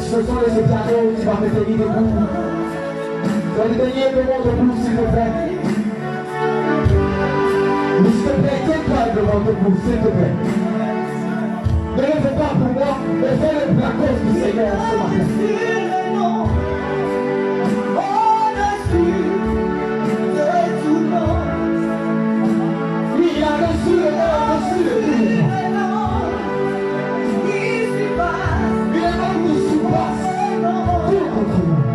Ce sont les pianos qui vont me tenir debout. Dans le dernier moment debout, s'il te plaît. Mais s'il te plaît, tiens-toi devant debout, s'il te plaît. Ne le fais pas pour moi, mais fais-le pour la cause du Seigneur ce matin. Oui, il a reçu le nom, reçu le tout. Il est l'homme qui surpasse tout contre nous.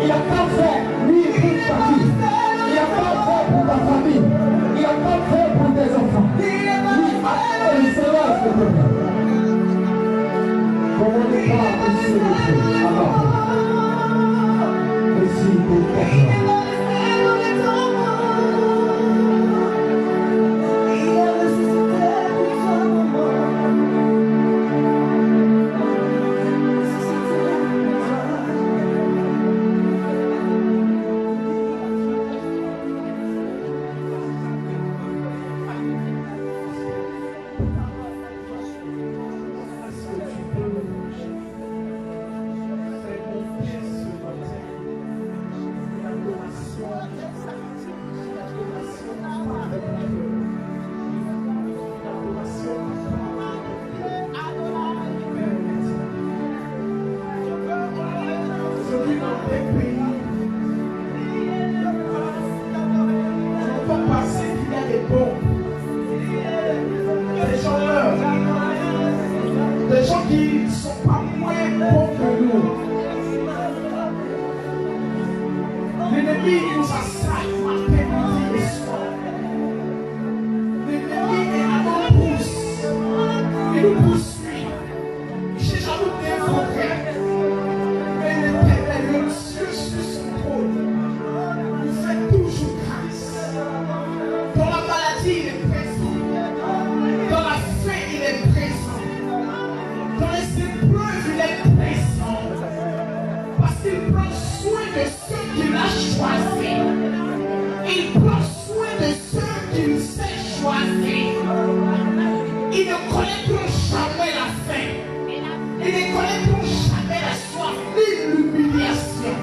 Il a pas fait, lui, des pays. On peut passer qu'il y a des bombes. Des gens meurent. Des gens qui ne sont pas moins bons que nous. L'ennemi nous assaille matin, midi et soir. L'ennemi est à nos pouces. Il nous poursuit. Il cherche à nous dévorer. Mais l'Éternel, le Dieu sur son trône, nous fait toujours grâce. Dans la maladie, il est présent. Dans la faim, il est présent. Dans les épreuves, il est présent. Parce qu'il prend soin de ceux qu'il a choisis. Il prend soin de ceux qu'il sait choisir. Ils ne connaîtront jamais la faim. Ils ne connaîtront jamais la soif ni l'humiliation.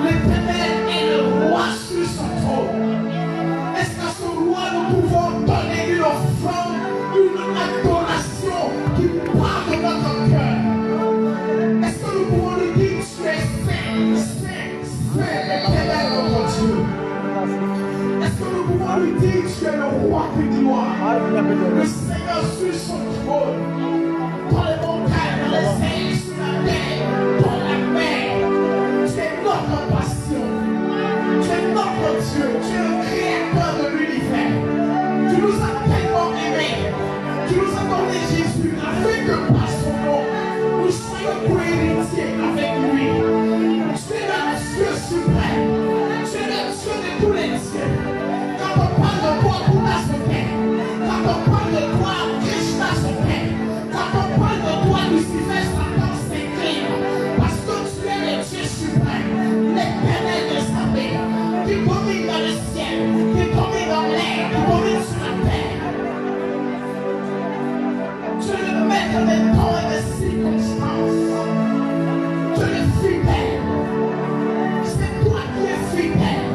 L'Éternel est le roi sur son trône. Est-ce qu'à ce roi nous pouvons donner une offrande, une adoration qui part de notre cœur? Est-ce que nous pouvons lui dire tu es saint, saint, saint, l'Éternel notre Dieu? Est-ce que nous pouvons lui dire tu es le roi de gloire, le Seigneur sur son trône, dans les montagnes, dans les airs, sur la terre, dans la mer? Tu es notre passion, tu es notre Dieu, tu es le créateur de l'univers. Tu nous as tellement aimés, tu nous as donné Jésus afin que par son nom, nous soyons co-héritiers avec lui. Tu es le Dieu suprême, tu es le Dieu de tous les dieux. Quand on parle de toi, Bouddha se fait. Quand on parle de toi, Krishna se fait. Quand on parle de toi, Lucifer, Satan s'incline. Parce que tu es le Dieu suprême, l'Éternel des armées, qui domine dans le ciel, qui domine dans l'air, qui domine sur la terre. Tu es le maître des temps et des circonstances. Tu es le fidèle. C'est toi qui es fidèle.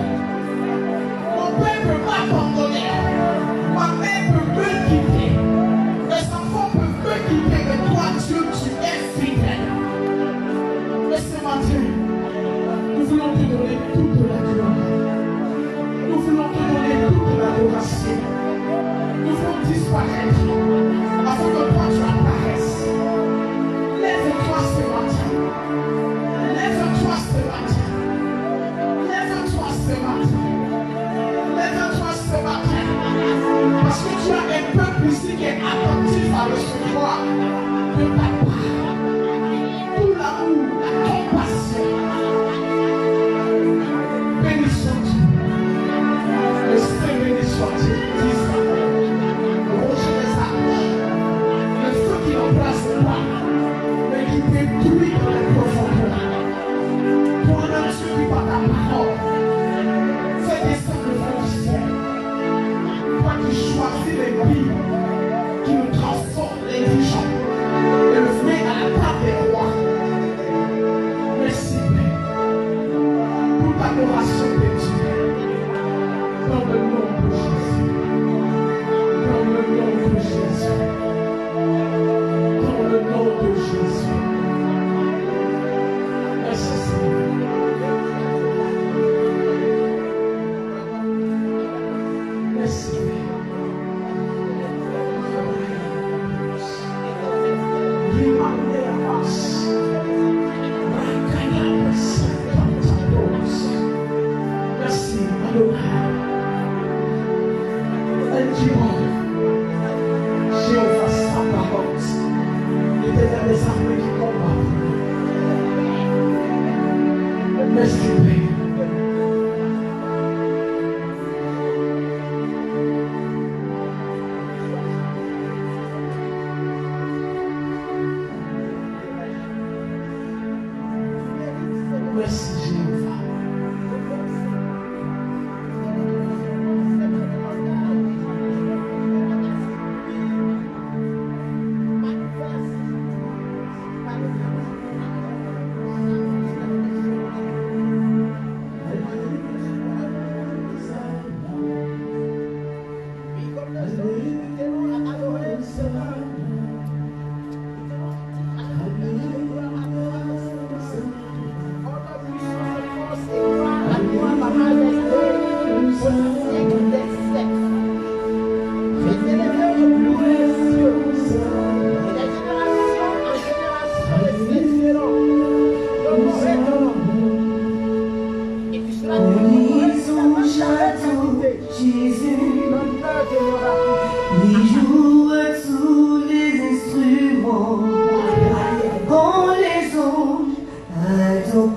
Mon peuple m'a abandonné. Ma mère peut me quitter. Mes enfants peuvent me quitter. Mais toi, Dieu, tu es fidèle. Mais ce matin, nous voulons te donner toute la gloire. Nous voulons te donner toute l'adoration. Nous voulons disparaître afin que toi tu apparaisses. Lève-toi ce matin. Lève-toi ce matin. Lève-toi ce matin. Lève-toi ce matin. Parce que tu as un peuple ici qui est attentif à recevoir de ta part tout l'amour, la compassion. Béni sois-tu. Le Saint béni sois-tu. Le rocher des arches. Le feu qui n'embrasse pas, mais qui détruit dans les profondeurs. Toi, le Dieu qui par ta parole fait descendre le feu du ciel. Toi qui choisis les vies, qui nous transforme les gens et le met à la table des rois. Merci Père pour ta adoration de Dieu. Dans le nom de Jésus. Dans le nom de Jésus. Dans le nom de Jésus. Merci Seigneur. Merci Père. Merci, Adonai. Jéhovah Sabaoth, l'Éternel des armées qui combat. Merci, Père. Merci, Jéhovah.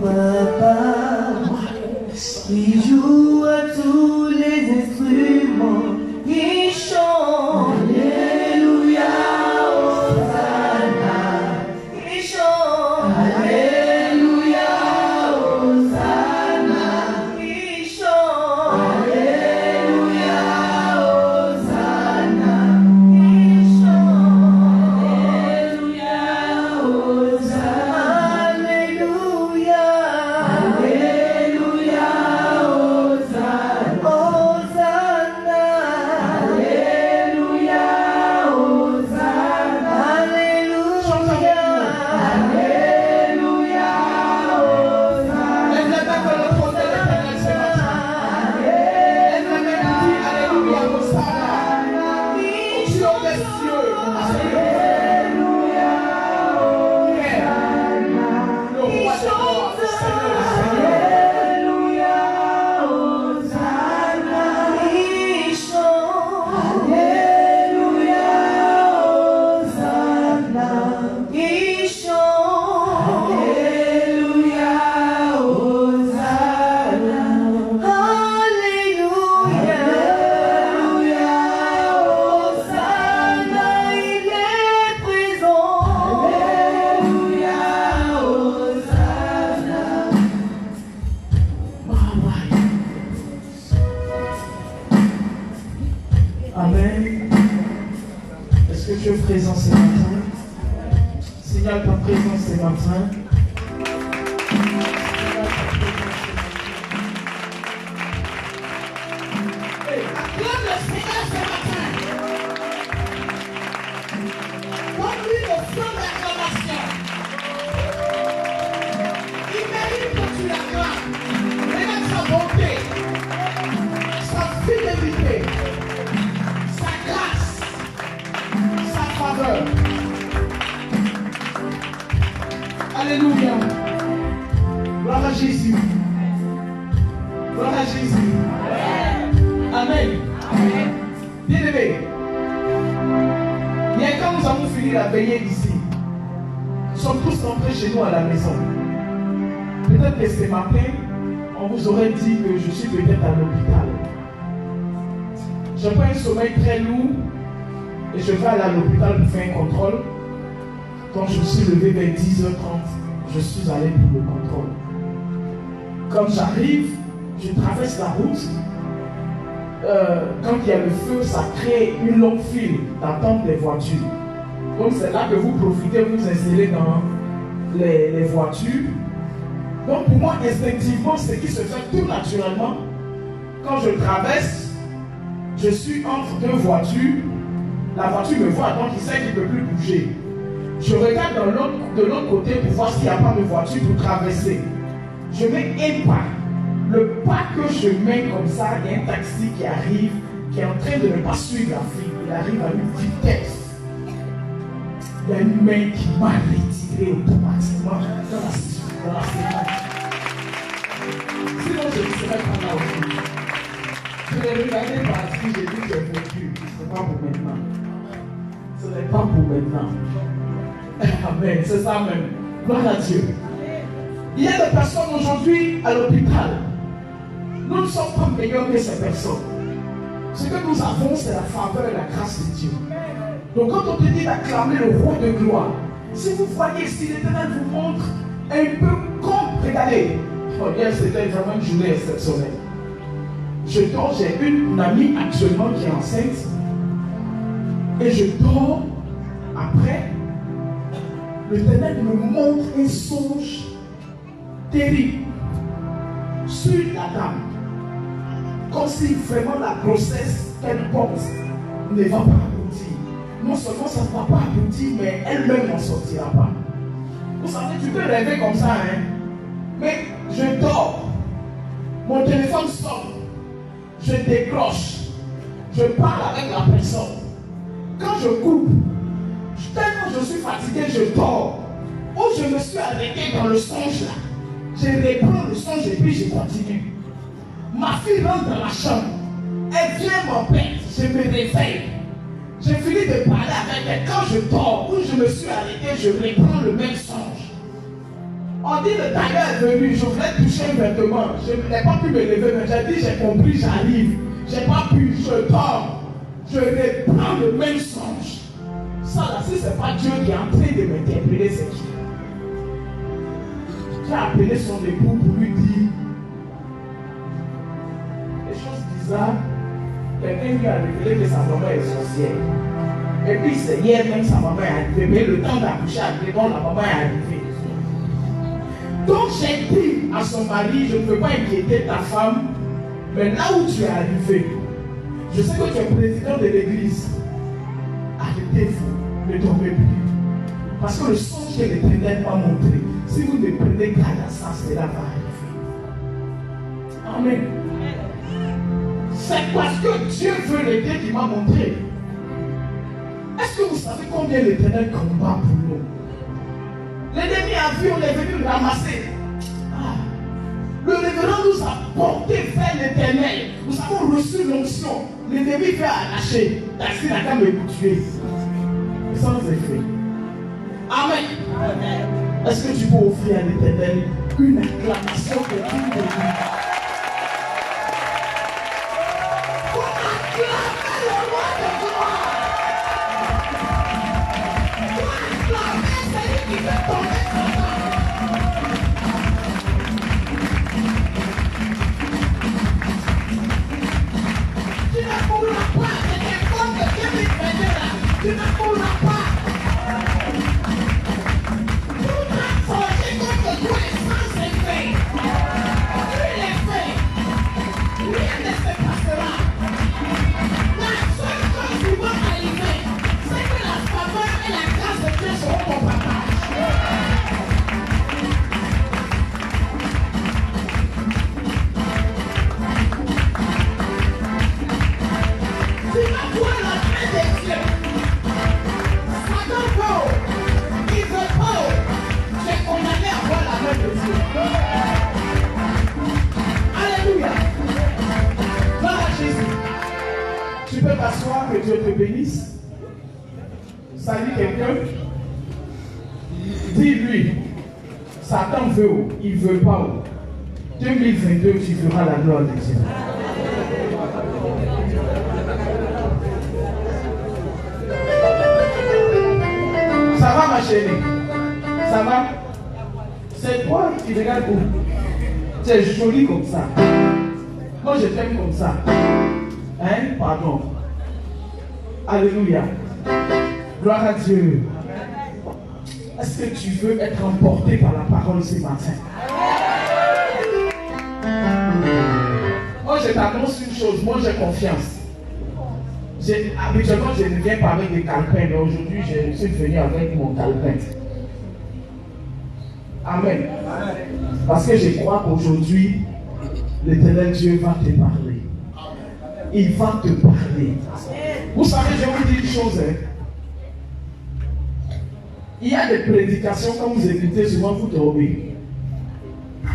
papa, il joue à tous les instruments, il chante. Alléluia, Hosanna, il chante. Alléluia, Hosanna, il chante. Alléluia, Hosanna, il chante. Alléluia, Hosanna, Alléluia, Alléluia, Hosanna, Hosanna, Alléluia, Hosanna, Alléluia, Alléluia, Hosanna. Lève les mains vers le trône de l'Éternel ce matin. Lève les mains et dis Alléluia, Hosanna. Au Dieu des cieux, Alléluia, le roi des rois, le Seigneur des seigneurs. Alléluia, Hosanna, il chante. Alléluia, Hosanna, il chante. Alléluia, Hosanna, Alléluia, Hosanna, il est présent. Alléluia, Hosanna. Amen. Est-ce que Dieu est présent ce matin? Signale ta présence ce matin. Hey, acclame le Seigneur ce matin. Donne-lui le feu d'acclamation. Il mérite que tu l'acclames. Regarde sa bonté, sa fidélité, sa grâce, sa faveur. Alléluia. Gloire à Jésus. Gloire à Jésus. Amen. Bien-aimé, bien quand nous avons fini la veillée ici, nous sommes tous rentrés chez nous à la maison. Peut-être que ce matin, on vous aurait dit que je suis peut-être à l'hôpital. J'ai pris un sommeil très lourd et je vais aller à l'hôpital pour faire un contrôle. Quand je me suis levé vers 10h30, je suis allé pour le contrôle. Comme j'arrive, je traverse la route. Quand il y a le feu, ça crée une longue file d'attente des voitures. Donc c'est là que vous profitez, vous vous installez dans les voitures. Donc pour moi, instinctivement, ce qui se fait tout naturellement, quand je traverse, je suis entre deux voitures, la voiture me voit, donc il sait qu'il ne peut plus bouger. Je regarde de l'autre côté pour voir s'il n'y a pas de voiture pour traverser. Je mets un pas. Le pas que je mets comme ça, il y a un taxi qui arrive, qui est en train de ne pas suivre la fille. Il arrive à une vitesse. Il y a une main qui m'a retiré automatiquement dans la séquence. Sinon, je ne serais pas là aujourd'hui. Je l'ai regardé partir, j'ai dit que j'ai vécu. Ce n'est pas pour maintenant. Ce n'est pas pour maintenant. Amen, c'est ça même. Gloire à Dieu. Il y a des personnes aujourd'hui à l'hôpital. Nous ne sommes pas meilleurs que ces personnes. Ce que nous avons, c'est la faveur et la grâce de Dieu. Donc quand on te dit d'acclamer le roi de gloire, si vous voyez ici, l'Éternel vous montre un peu comme, regardez, oh, hier c'était vraiment une journée exceptionnelle. Je dors, j'ai une amie actuellement qui est enceinte, et je dors, après, l'Éternel me montre un songe terrible sur la dame. Comme si vraiment la grossesse qu'elle porte ne va pas aboutir. Non seulement ça ne va pas aboutir, mais elle-même n'en sortira pas. Vous savez, tu peux rêver comme ça, hein. Mais je dors, mon téléphone sonne, je décroche, je parle avec la personne. Quand je coupe, tellement je suis fatigué, je dors. Où je me suis arrêté dans le songe là, je reprends le songe et puis je continue. Ma fille rentre dans la chambre, elle vient m'embêter, je me réveille. J'ai fini de parler avec elle. Quand je dors, où je me suis arrêté, je reprends le même songe. On dit le tailleur est venu, je voulais toucher un vêtement. Je n'ai pas pu me lever, mais j'ai dit, j'ai compris, j'arrive. J'ai pas pu, je dors. Je reprends le même songe. Ça là, si c'est pas Dieu qui est en train de m'interpeller, c'est qui? J'ai appelé son époux pour lui dire des choses bizarres. Quelqu'un lui a révélé que sa maman est sorcière. Et puis c'est hier même sa maman est arrivée. Mais le temps d'accoucher a arrivé, donc la maman est arrivée. Donc j'ai dit à son mari, je ne peux pas inquiéter ta femme, mais là où tu es arrivé, je sais que tu es président de l'église. Arrêtez-vous, ne dormez plus. Parce que le songe que l'Éternel m'a montré, si vous ne prenez garde à ça, cela va arriver. Amen. C'est parce que Dieu veut l'aider qu'il m'a montré. Est-ce que vous savez combien l'Éternel combat pour nous? L'ennemi a vu, on est venu le ramasser. Le révérend nous a porté vers l'Éternel. Nous avons reçu l'onction. L'ennemi veut arracher. Est-ce n'a qu'à me tuer? Sans effet. Amen. Est-ce que tu peux offrir à l'Éternel une acclamation de tout le monde? Pour acclamer le roi de gloire. Pour acclamer celui qui fait tomber Satan. Tu ne pourras pas, c'est un compte de 2022 là. Tu ne pourras pas. Tout transporter contre toi est sans effet. Tu l'es fait. Rien ne se passera. La seule chose qui va arriver, c'est que la faveur et la grâce de Dieu seront ton partage. Tu vas voir la main de Dieu. Satan veut, il veut pas. Tu es condamné à voir la main de Dieu. Alléluia. Gloire à Jésus. Tu peux t'asseoir, que Dieu te bénisse. Salue quelqu'un. Dis-lui, Satan veut, il ne veut pas. 2022, tu verras la gloire de Dieu. Ça va ma chérie? Ça va? C'est toi qui regardes où? Tu es jolie comme ça. Moi je t'aime comme ça. Hein? Pardon. Alléluia. Gloire à Dieu. Est-ce que tu veux être emporté par la parole ce matin? Moi je t'annonce une chose, moi j'ai confiance. Habituellement je ne viens pas avec des calepins, mais aujourd'hui je suis venu avec mon calepin. Amen. Parce que je crois qu'aujourd'hui, l'Éternel Dieu va te parler. Il va te parler. Vous savez, je vous dis une chose. Il y a des prédications, quand vous écoutez, souvent vous dormez.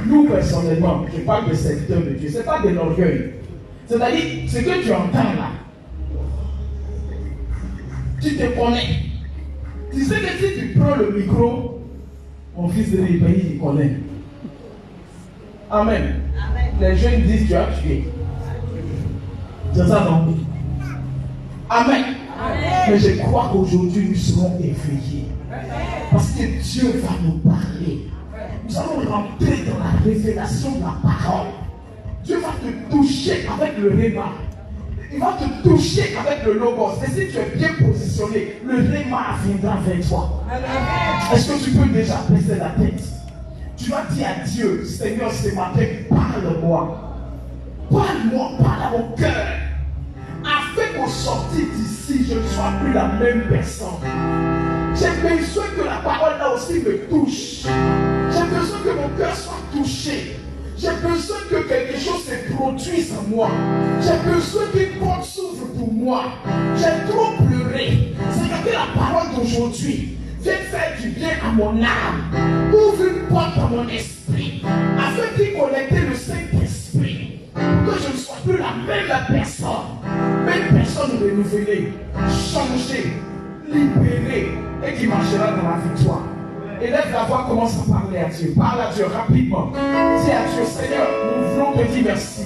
Nous, personnellement, je parle de secteur de Dieu, ce n'est pas de l'orgueil. C'est-à-dire, ce que tu entends là, tu te connais. Tu sais que si tu prends le micro, mon fils de l'Épaï, il connaît. Amen. Amen. Les jeunes disent tu as tué. C'est ça, non? Amen. Amen. Mais je crois qu'aujourd'hui nous serons éveillés. Parce que Dieu va nous parler. Nous allons rentrer dans la révélation de la parole. Dieu va te toucher avec le réma. Il va te toucher avec le logos. Et si tu es bien positionné, le réma viendra vers toi. Est-ce que tu peux déjà baisser la tête? Tu vas dire à Dieu, Seigneur, ce matin, parle-moi. Parle-moi, parle à mon cœur. Afin qu'au sortir d'ici, je ne sois plus la même personne. J'ai besoin que la parole là aussi me touche. J'ai besoin que mon cœur soit touché. J'ai besoin que quelque chose se produise en moi. J'ai besoin qu'une porte s'ouvre pour moi. J'ai trop pleuré. C'est que la parole d'aujourd'hui vient faire du bien à mon âme. Ouvre une porte à mon esprit. Afin d'y connecter le Saint-Esprit. Pour que je ne sois plus la même personne. Mais une personne renouvelée, changée, libérée et qui marchera dans la victoire. Élève la voix, commence à parler à Dieu. Parle à Dieu rapidement. Dis à Dieu, Seigneur, nous voulons te dire merci.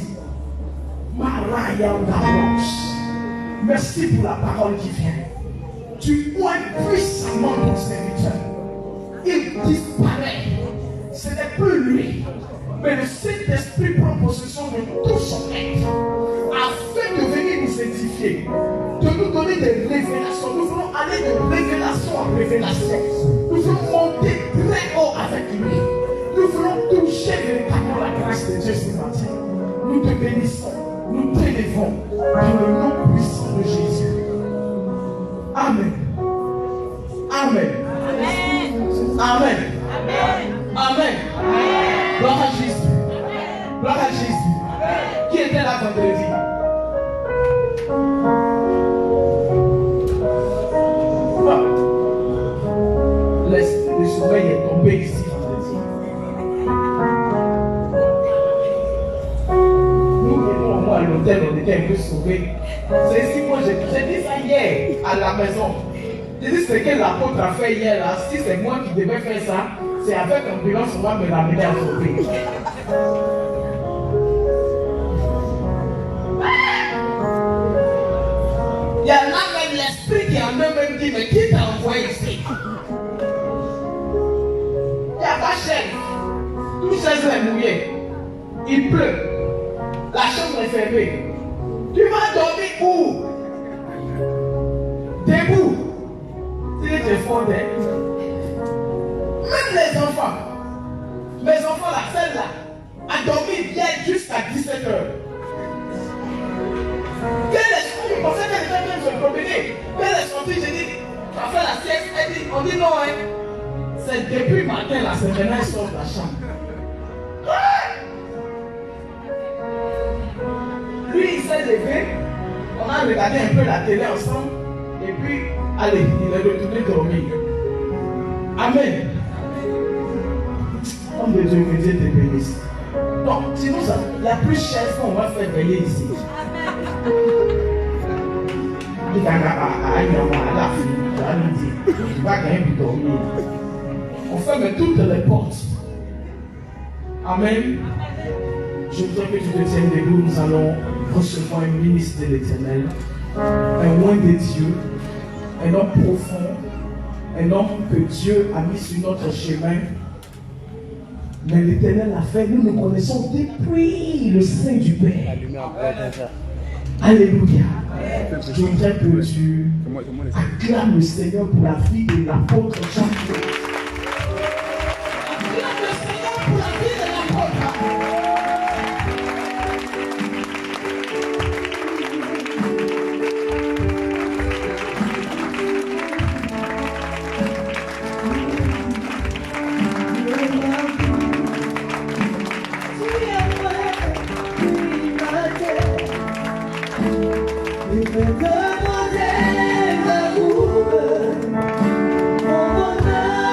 Merci pour la parole qui vient. Tu oins puissamment ton serviteur. Il disparaît. Ce n'est plus lui, mais le Saint-Esprit prend possession de tout son être afin de venir nous édifier, de nous donner des révélations. Nous voulons aller de révélation en révélation. Nous voulons monter très haut avec lui. Nous voulons toucher véritablement la grâce de Dieu ce matin. Nous te bénissons, nous t'élevons dans le nom puissant de Jésus. Amen. Amen. Amen. Amen. Gloire à Jésus. Gloire à Jésus. Qui était là vendredi? Le soleil est tombé ici vendredi. Nous qui étions au moins à l'hôtel, on était un peu sauvés. C'est ici, moi j'ai dit ça hier à la maison. J'ai dit ce que l'apôtre a fait hier là, si c'est moi qui devais faire ça, c'est avec ambulance on va me ramener à sauver. Il y a là même l'esprit qui en eux-mêmes dit, mais qui t'a envoyé ici? Il n'y a pas chef. Tout chaise est mouillé. Il pleut. La chambre est fermée. Tu vas dormir où? Debout. Si tu es fondé. Même les enfants. Mes enfants, la celle-là, a dormi hier jusqu'à 17h. Quelle est sortie? Je pensais qu'elle était en train de se promener. Quelle est sortie? J'ai dit, tu vas faire la sieste. Elle dit, on dit non, hein. C'est depuis matin, là, c'est maintenant, elle sort de la chambre. Lui, il s'est levé. On a regardé un peu la télé ensemble. Et puis, allez, il est retourné dormir. Amen. Homme de Dieu, que Dieu te bénisse. Donc, sinon, ça, la plus chère qu'on va faire veiller ici. Il va quand même dormir. On ferme toutes les portes. Amen. Je voudrais que tu te tiennes debout. Nous allons recevoir un ministre de l'Éternel, un oint de Dieu, un homme profond, un homme que Dieu a mis sur notre chemin. Mais l'Éternel a fait, nous nous connaissons depuis le sein du Père. Alléluia. Je voudrais que tu acclames le Seigneur pour la vie de l'apôtre Jean-Pierre. Acclame le Seigneur pour la vie de l'apôtre. Demander ma courbe, mon bonheur.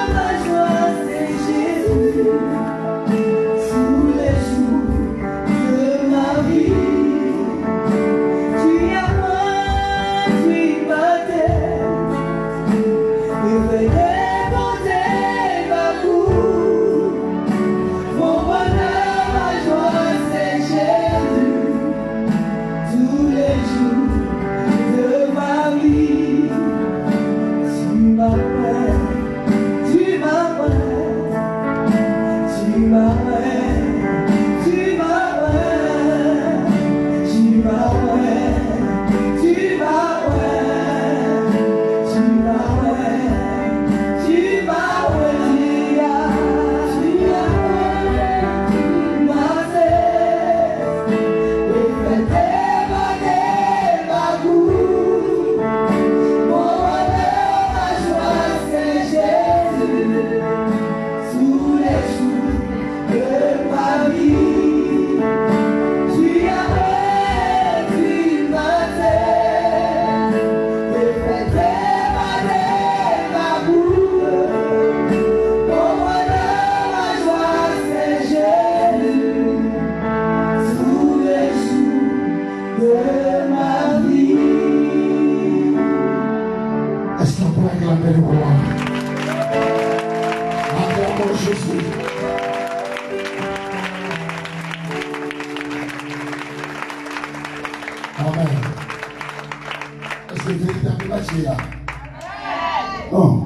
Amen. Est-ce que véritablement tu es là? Non.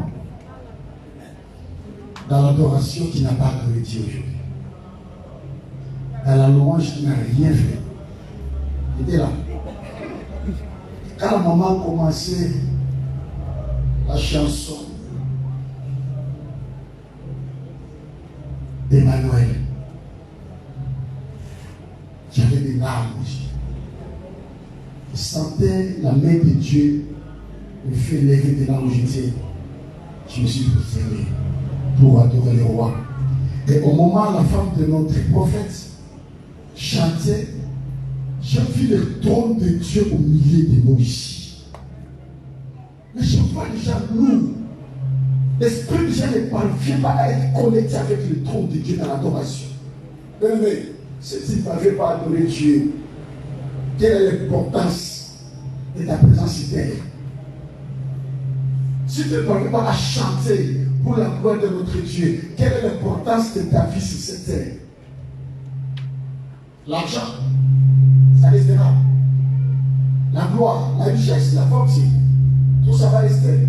Dans l'adoration, tu n'as pas adoré Dieu aujourd'hui. Dans la louange, tu n'as rien fait. Tu étais là. Quand la maman commençait la chanson d'Emmanuel, j'avais des larmes aussi. Je sentais la main de Dieu me faire lever de là où j'étais. Je me suis prosterné pour adorer le roi. Et au moment où la femme de notre prophète chantait, j'ai vu le trône de Dieu au milieu de nous ici. Mais je vois déjà nous. L'esprit déjà ne parvient pas à être connecté avec le trône de Dieu dans l'adoration. Mais si tu n'avais pas adoré Dieu, quelle est l'importance de ta présence sur terre? Si tu ne parviens pas à chanter pour la gloire de notre Dieu, quelle est l'importance de ta vie sur cette terre? L'argent, ça restera. La gloire, la richesse, la fortune, tout ça va rester.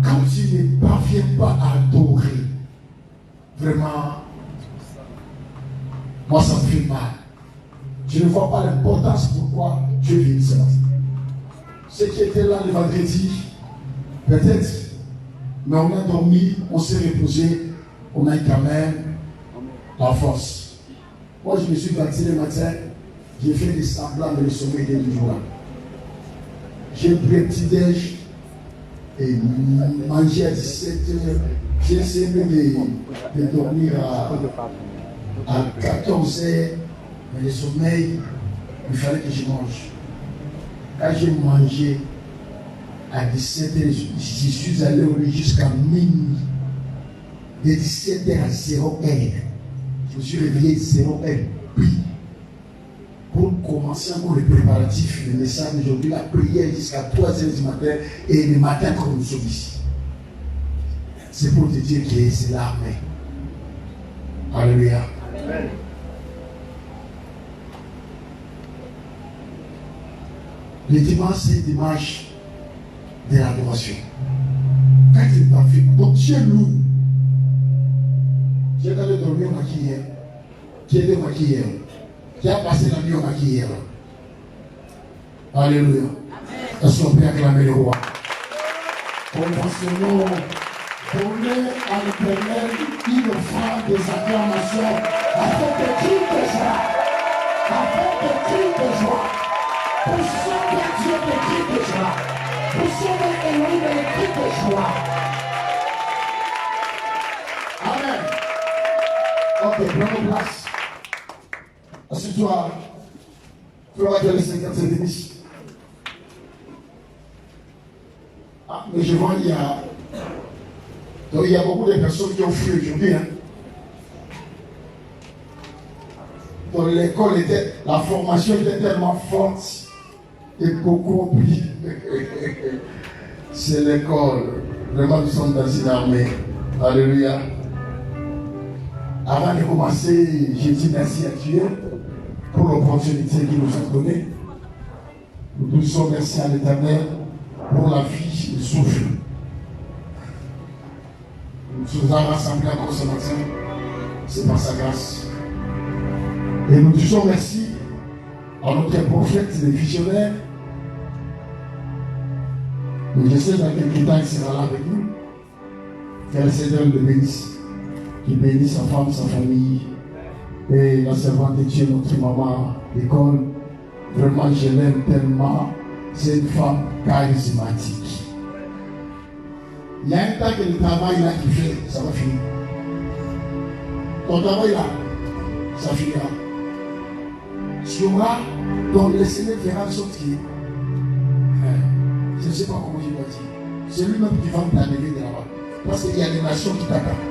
Quand tu ne parviens pas à adorer, vraiment, moi ça me fait mal. Je ne vois pas l'importance pourquoi Dieu vient ça. Ceux qui étaient là le vendredi, peut-être, mais on a dormi, on s'est reposé, on a quand même la force. Moi je me suis battu le matin, j'ai fait des semblants de le sommeil de jour. J'ai pris un petit déj et mangé à 17h. J'ai essayé de dormir à 14h, mais le sommeil, il fallait que je mange. Quand j'ai mangé à 17h, je suis allé au lit jusqu'à minuit. De 17h à 0h, je me suis réveillé 0h, puis pour commencer encore les préparatifs, le message d'aujourd'hui, la prière jusqu'à 3h du matin et le matin quand nous sommes ici. C'est pour te dire que c'est l'armée. Alléluia. Amen. Le dimanche, c'est le dimanche de l'adoration. Quand tu n'es pas fait, donc tu es lourd. Tu es allé dormir maquillé. Tu es maquillé. Tu as passé la nuit au maquillé. Alléluia. Est-ce qu'on peut acclamer le roi? Conventionnons, donnez à l'Éternel une offrande des acclamations afin de cris de joie. Afin de cris de joie. Pour sauver Dieu des cris de joie. Pour sauver Elohim des cris de joie. Amen. Ok, prenons place. Assieds-toi. Fais-moi que les 57 émissions. Ah, mais je vois, il y a beaucoup de personnes qui ont fui aujourd'hui. Hein. Donc l'école la formation était tellement forte et beaucoup ont pris. C'est l'école. Vraiment, nous sommes dans une armée. Alléluia. Avant de commencer, j'ai dit merci à Dieu pour l'opportunité qu'il nous a donnée. Nous disons merci à l'Éternel pour la vie, le souffle. Nous nous avons rassemblés encore ce matin. C'est par sa grâce. Et nous disons merci à notre prophète, le visionnaire. Nous essayons dans quelques temps, il sera là avec nous. Que le Seigneur le bénisse. Qu'il bénisse sa femme, sa famille. Et la servante de Dieu, notre maman d'école. Vraiment, je l'aime tellement. C'est une femme charismatique. Il y a un temps que le travail là qui fait, ça va finir. Ton travail là, ça finira. Tu auras, donc le Seigneur fera en sorte que, je ne sais pas comment je dois dire, c'est lui-même qui va t'amener de là-bas. Parce qu'il y a des nations qui t'attendent.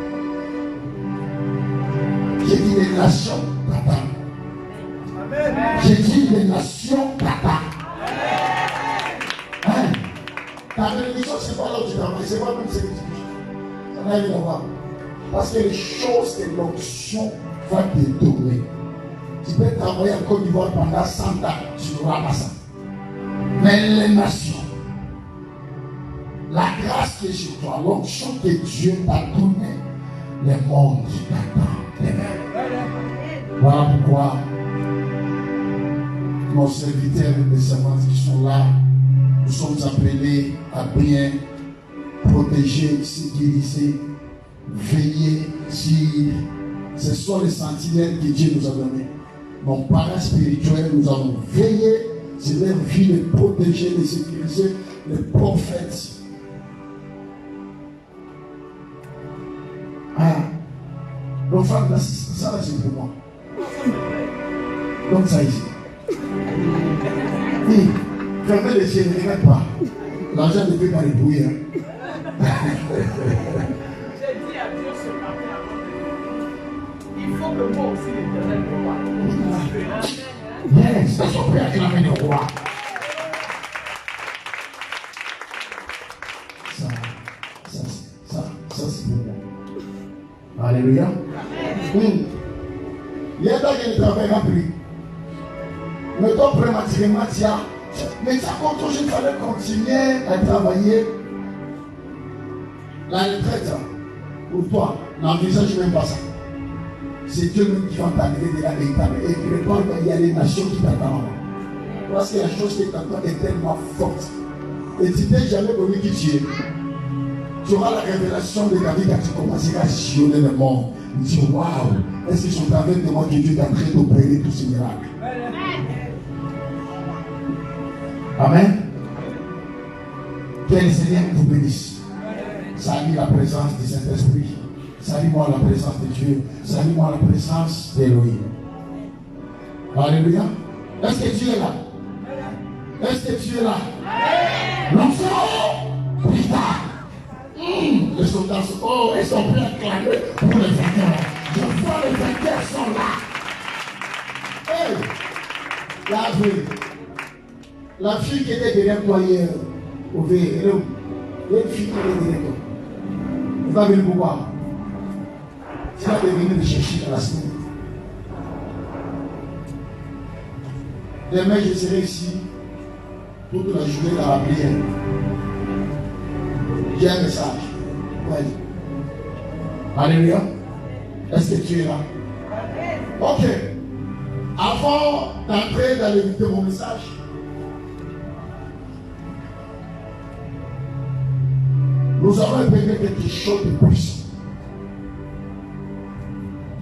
J'ai dit les nations t'attendent. J'ai dit les nations t'attendent. Ta bénédiction, c'est pas là où tu travailles, c'est pas même ce que tu dis. Ça n'a rien à voir. Parce que les choses de l'onction vont te donner. Tu peux travailler en Côte d'Ivoire pendant 100 ans, tu n'auras pas ça. Mais les nations, la grâce qui est sur toi, l'onction que Dieu t'a donnée, les mondes t'attendent. Voilà pourquoi nos serviteurs et mes servantes qui sont là, nous sommes appelés à bien protéger, sécuriser, veiller sur. Ce sont les sentinelles que Dieu nous a données. Nos parents spirituels, nous avons veillé sur leur vie, les protéger, les sécuriser, les prophètes. Ah, donc ça là, c'est pour moi. Donc ça ici. Oui, fermez les yeux, ne regarde pas. L'argent ne peut pas les bouillir. J'ai dit à Dieu ce matin avant de il faut que moi aussi l'Éternel me voie. Yes, c'est son père qui l'a mis le roi. Ça c'est pour moi. Alléluia. Il y a des gens qui travaillent appris. Mais toi, prématurément, mais tu as continué, il fallait continuer à travailler. La retraite, pour toi, n'envisage même pas ça. C'est Dieu même qui va t'arriver de la véritable. Et tu regardes, il y a les nations qui t'attendent. Parce que la chose qui t'attend est tellement forte. Et tu n'es jamais connu qui tu es. Tu auras la révélation de David quand tu commenceras à sillonner le monde. Tu dis, waouh, est-ce qu'ils sont avec de moi que Dieu est en train d'opérer tous ces miracles? Amen. Que le Seigneur vous bénisse. Salue la présence du Saint-Esprit. Salue-moi la présence de Dieu. Salue-moi la présence d'Élohim. Alléluia. Est-ce que Dieu est là? Est-ce que Dieu est là? L'enfant, plus tard. Les soldats sont, oh, ils sont prêts à acclamer pour les vainqueurs. Je vois les vainqueurs sont là. Hey, la fille qui était derrière toi hier, au verre, elle est où? Il y a une fille qui était derrière toi. Tu vas venir pourquoi? Tu vas venir me chercher dans la semaine. Demain, je serai ici toute la journée dans la prière. J'ai un message. Ouais. Alléluia. Est-ce que tu es là? Ok. Avant d'entrer dans l'éviter mon message, nous avons éprouvé quelque chose de puissant.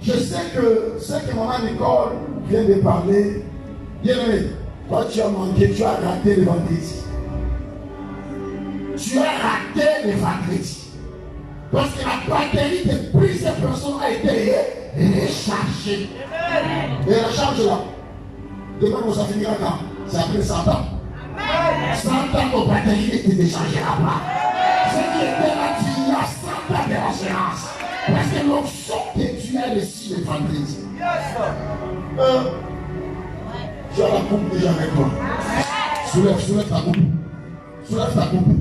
Je sais que ce que maman Nicole vient de parler, bien aimé, toi tu as manqué, tu as raté le vendredi. Tu as raté le vendredi. Parce que la batterie de plusieurs personnes a été rechargée. Et la charge là, demain nous ça finira quand? C'est après 100 ans. 100 ans nos batteries étaient déchargées là-bas. Ce qui était là, il y a 100 ans de référence. Parce que l'option que tu as reçue le vendredi. Tu as la coupe déjà avec toi. Soulève ta coupe. Soulève ta coupe.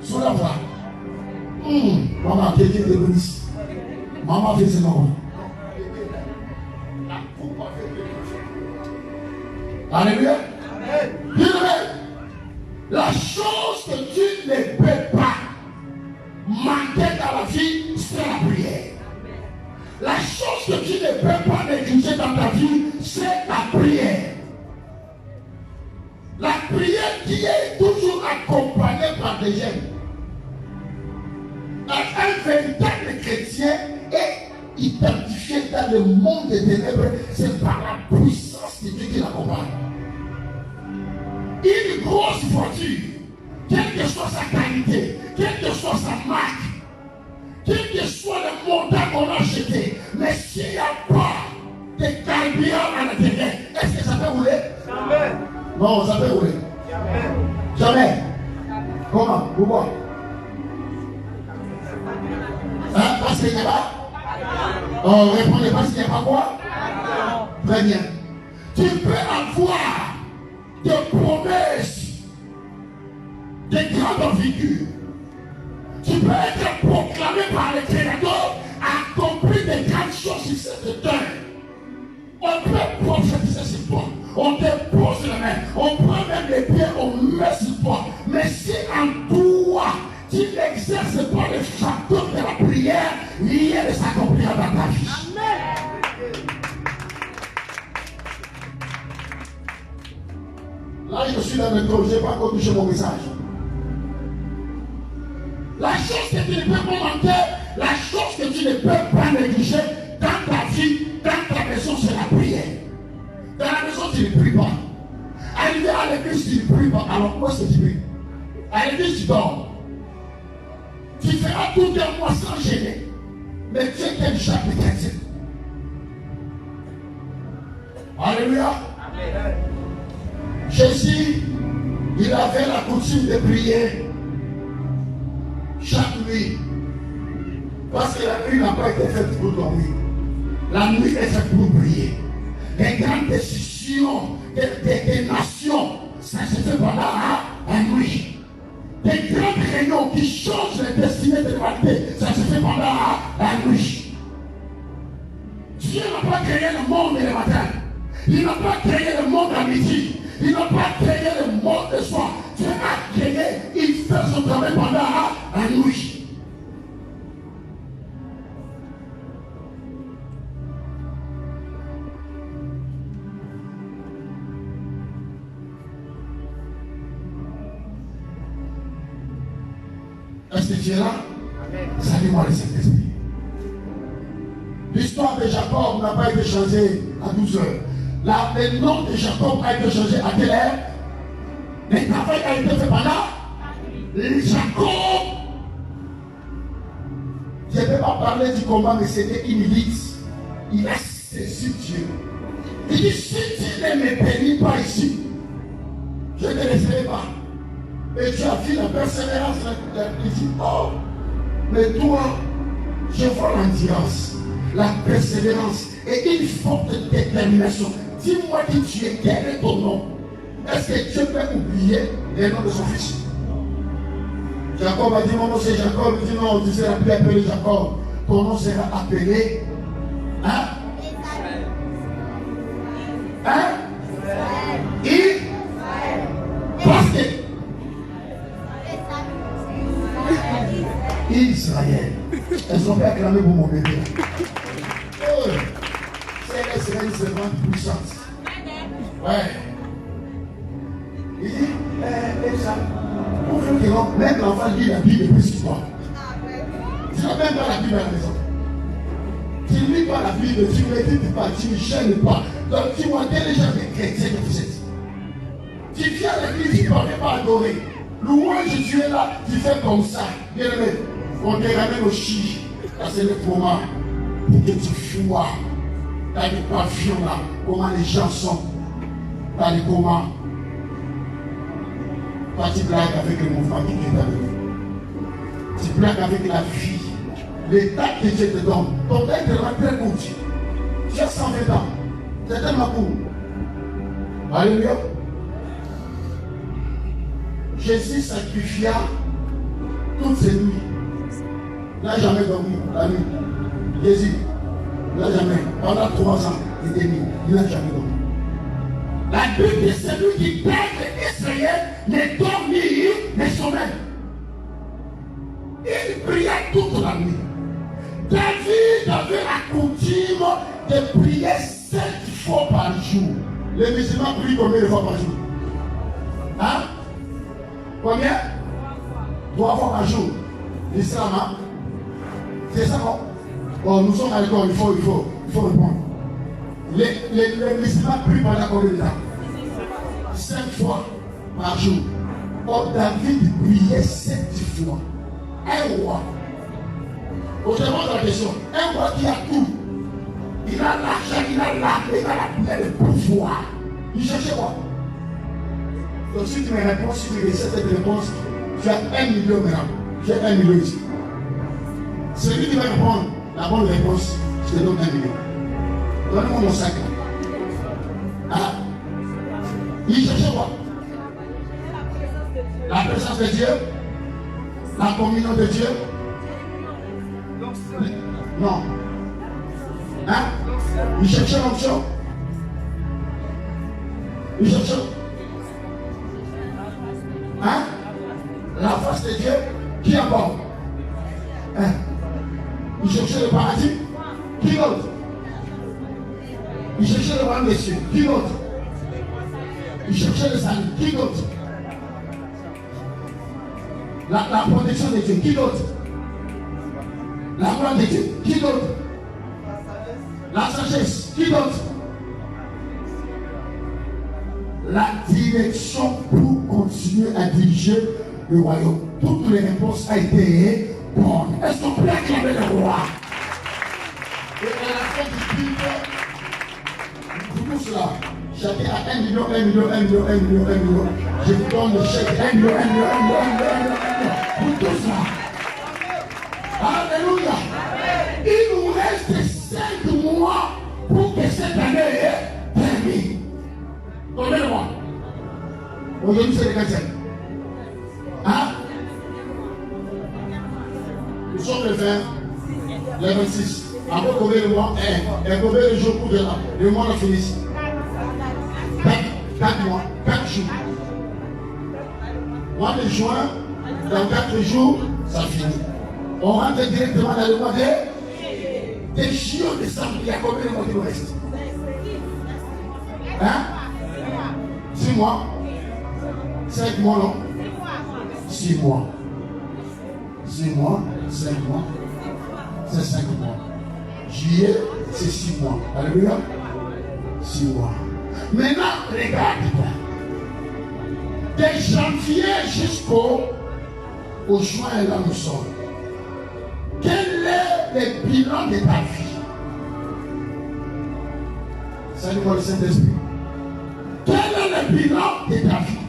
Soulève-la. Maman, quelqu'un te bénisse. Maman fait ses noms. La coupe a fait quelque chose. Alléluia. Bien aimé, la chose que tu ne peux pas manquer dans la vie, c'est la prière. La chose que tu ne peux pas négliger dans ta vie, c'est la prière. La prière qui est toujours accompagnée par des gènes. Un véritable chrétien est identifié dans le monde des ténèbres, c'est par la puissance de Dieu qui l'accompagne. Une grosse voiture, quelle que soit sa qualité, quelle que soit sa marque, quel que soit le montant qu'on a acheté, mais s'il n'y a pas de carburant à l'intérieur, est-ce que ça peut rouler? Jamais. Non, ça peut rouler. Jamais. Jamais. Comment? Pourquoi? Hein? Parce qu'il n'y a pas? Oh, répondez parce qu'il n'y a pas quoi? Très bien. Tu peux avoir des promesses de grande envergure. Tu peux être proclamé par le Créateur, accompli de grandes choses sur cette terre. On peut on te pose la main, on prend même les pieds, on met sur toi. Mais si en toi, tu n'exerces pas le facteur de la prière, rien ne s'accomplira dans ta vie. Là, je suis dans le métro, je n'ai pas encore touché mon message. La chose que tu ne peux pas manquer, la chose que tu ne peux pas négliger dans ta vie, dans ta maison, c'est la prière. Dans la maison, tu ne pries pas. Arrivé à l'église, tu ne pries pas. Alors, où est-ce que tu pries? À l'église, tu dors. Tu feras tout un mois sans gêner. Mais tu es quel genre de chrétien? Alléluia. Amen. Jésus, il avait la coutume de prier chaque nuit. Parce que la nuit n'a pas été faite pour dormir. La nuit est faite pour prier. Les grandes décisions des nations, ça se fait pendant la nuit. Des grandes réunions qui changent les destinées de l'humanité, ça se fait pendant la nuit. Dieu n'a pas créé le monde le matin. Il n'a pas créé le monde à midi. Il n'a pas créé le monde le soir. Dieu a créé, il fait son travail pendant la nuit. Est-ce que tu es là? Salut-moi le Saint-Esprit. L'histoire de Jacob n'a pas été changée à 12 heures. Le nom de Jacob a été changé à quelle heure? Le travail a été fait par là. Jacob, je ne vais pas parler du combat, mais c'était une lutte. Il a saisi Dieu. Il dit, si tu ne me bénis pas ici, je ne te laisserai pas. Et tu as vu la persévérance. Il dit, oh, mais toi, je vois l'endurance, la persévérance et une forte détermination. Dis-moi qui tu es, quel est ton nom? Est-ce que Dieu peut oublier le nom de son fils? Jacob a dit, mon nom c'est Jacob. Il dit, non, tu ne seras plus appelé Jacob. Ton nom sera appelé, hein? Parce que Israël, elles ont fait acclamer pour mon bébé. Oh, c'est Israël, c'est vraiment puissante. Ouais. Il dit, pour que non, même l'enfant lit la Bible plus que toi. Tu n'as même pas la Bible à la maison. Tu ne lis pas la Bible, tu ne médites pas, tu ne gênes pas. Donc tu vois quel genre de chrétien que vous êtes. Tu viens à l'église, tu ne parles pas adorer. Louange, tu es là, tu fais comme ça. Bien aimé, on te ramène au chi. Là, c'est le moment pour que tu vois dans les pavillons là, comment les gens sont. Dans les comment. Toi, tu blagues avec le mouvement qui est avec vous. Tu blagues avec la vie. L'état que Dieu te donne. Ton être est très court. Tu as 120 ans. C'est tellement court. Alléluia. Jésus sacrifia toutes ces nuits. Il n'a jamais dormi la nuit. Jésus, il n'a jamais. Pendant 3 ans et demi, il n'a jamais dormi. La Bible, c'est celui qui perd Israël, ne dort ni ne sommeille. Il priait toute la nuit. David avait la coutume de prier 7 fois par jour. Les musulmans prient combien de fois par jour? Hein? Combien? 3 fois par jour. L'islam, hein? C'est ça, non? Bon, nous sommes à l'école, il faut répondre. Les musulmans prient pendant combien de temps? 5 fois par jour. Or, David priait 7 fois. Un roi. Autrement, la question, un roi qui a tout. Il a l'argent, il a l'armée, il a la paix, le pouvoir. Il cherchait quoi? Donc si tu me réponds, si tu réussis cette réponse, tu as 1 million maintenant. J'ai 1 million ici. Celui qui va répondre la bonne réponse, je te donne 1 million. Donne-moi mon sac. Ah. Il cherchait quoi? La présence de Dieu. La communion de Dieu. Non. Hein? Il cherchait l'onction. Il cherchait. Hein? La face de Dieu, qui a bon? Hein? Il cherchait le paradis, qui d'autre? Il cherchait le royaume des cieux, qui d'autre? Il cherchait le salut, qui d'autre? La protection de Dieu, qui d'autre? La gloire de Dieu, qui d'autre? La sagesse, qui d'autre? La direction pour continuer à diriger le royaume. Toutes les réponses ont été bonnes. Est-ce qu'on peut acclamer le roi? Et à la fin du culte, vous tous là, chacun a 1 million, 1 million, 1 million, 1 million, 1 million. Je vous donne le chèque 1 million, 1 million, 1 million, 1 million, 1 million. Pour tous là. Alléluia. Il nous reste 5 mois pour que cette année termine. Combien de mois? Aujourd'hui c'est le 25. Hein? Nous sommes le 20, le 26. Après combien de mois? Et combien de jours pour le mois de finisse? 4 mois, 4 jours. Mois de juin, dans 4 jours, ça finit. On rentre directement dans le mois de juillet, décembre. Il y a combien de mois qui nous reste? Hein? 6 mois? 5 mois, non? 6 mois. 6 mois, 5 mois, c'est 5 mois. Juillet, c'est 6 mois. Alléluia. 6 mois. Maintenant, regarde. De janvier jusqu'au juin, là nous sommes. Quel est le bilan de ta vie? Salut-moi le Saint-Esprit. Quel est le bilan de ta vie?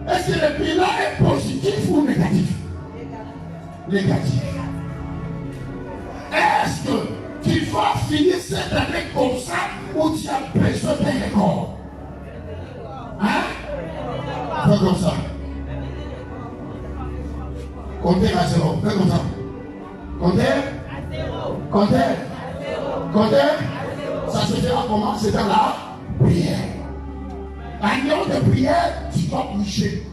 Est-ce que le bilan est positif ou négatif? Négatif. Est-ce que tu vas finir cette année comme ça ou tu as besoin d'un record? Hein? Fais comme ça. Comptez à 0. Fais comme ça. Comptez à 0. Comptez. Comptez. Ça se fera comment? C'est dans la prière. Un nom de prière, tu dois bouger.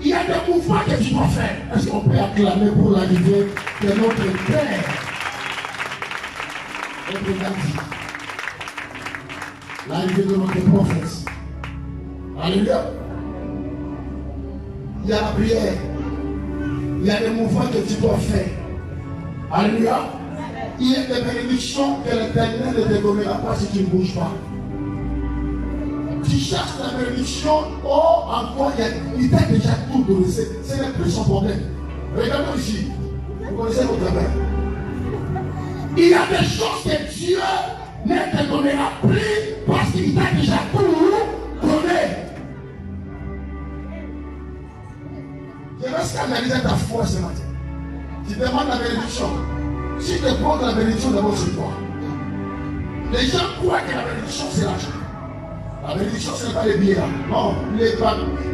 Il y a des mouvements que tu dois faire. Est-ce qu'on peut acclamer pour l'arrivée de notre Père? Notre Gandhi. L'arrivée de notre prophète. Alléluia. Il y a la prière. Il y a des mouvements que tu dois faire. Alléluia. Il y a des bénédictions que l'Éternel ne te donnera pas si tu ne bouges pas. Tu cherches la bénédiction, oh, encore, il t'a déjà tout donné. C'est même plus son problème. Regardez ici. Vous connaissez votre travail. Il y a des choses que Dieu ne te donnera plus parce qu'il t'a déjà tout donné. Je vais scandaliser ta foi ce matin. Tu demandes la bénédiction. Si tu prends la bénédiction d'abord sur toi, les gens croient que la bénédiction c'est l'argent. La bénédiction ce n'est pas les billets là. Non,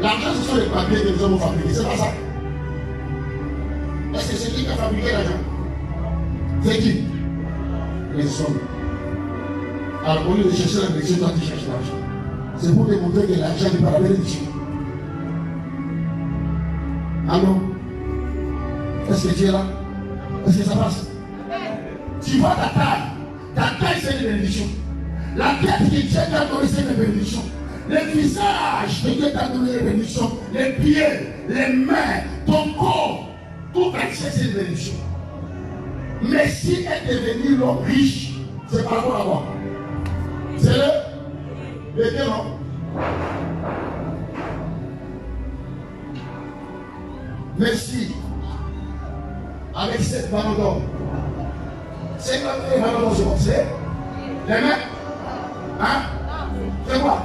l'argent ce sont les papiers que nous avons fabriqués. C'est pas ça. Est-ce que c'est qui qui a fabriqué l'argent? C'est qui? Les hommes. Alors au lieu de chercher la bénédiction, toi tu cherches l'argent. C'est pour te montrer que l'argent n'est pas la bénédiction. Allô? Est-ce que tu es là? Est-ce que ça passe? Tu vois ta taille c'est une bénédiction. La tête que Dieu t'a donné c'est une bénédiction. Le visage que Dieu t'a donné une bénédiction. Les pieds, les mains, ton corps, tout entier c'est une bénédiction. Mais si est devenu l'homme riche, c'est par rapport à quoi? C'est le bien non? Merci. Avec cette ballon d'or. C'est quoi les ballons d'or? C'est les mains? Hein? C'est quoi?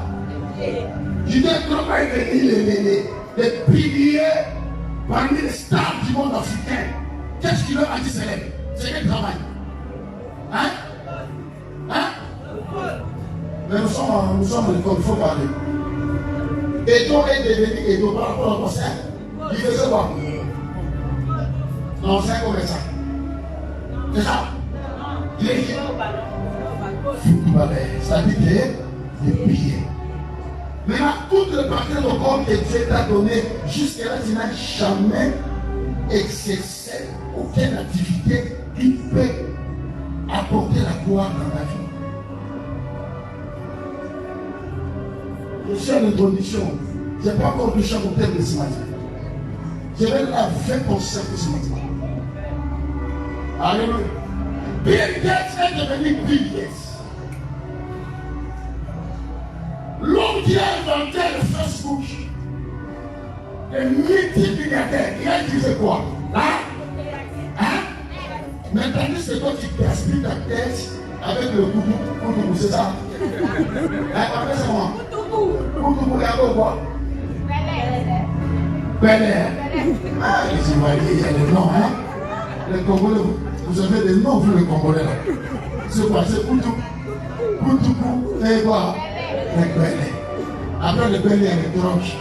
Je dois travailler les piliers parmi les stars du monde africain. Qu'est-ce qui leur a dit célèbre? C'est quel travail? Hein? Hein? Mais nous sommes à l'école, il faut parler. Edo est devenu Edo par rapport au conseil. Il faisait quoi? Non, c'est un commerçant. C'est ça? Il est footballeur. Ça dit que de prière. Maintenant, toutes les parties de ton corps que Dieu t'a donné, jusqu'à là, tu n'as jamais exercé aucune activité qui peut apporter la gloire dans ta vie. Je suis à l'introduction. Je n'ai pas encore touché mon thème de ce matin. Je vais laver ton cerveau ce matin. Alléluia. Bill Gates est devenu Bill Gates. L'homme qui a inventé le Facebook, le multimilliardaire, il a utilisé quoi? Hein? Maintenant, c'est toi qui gaspilles ta tête avec le coucou, c'est ça? Après, c'est moi. Coucou, regardez quoi? Bel Air. Ah, les Ivoiriens, il y a des noms, hein? Les Congolais, vous avez des noms, vous les Congolais là. C'est quoi? C'est Koutou. Koutou, et quoi? Les Bel Air. Après le Bel Air, les drogues,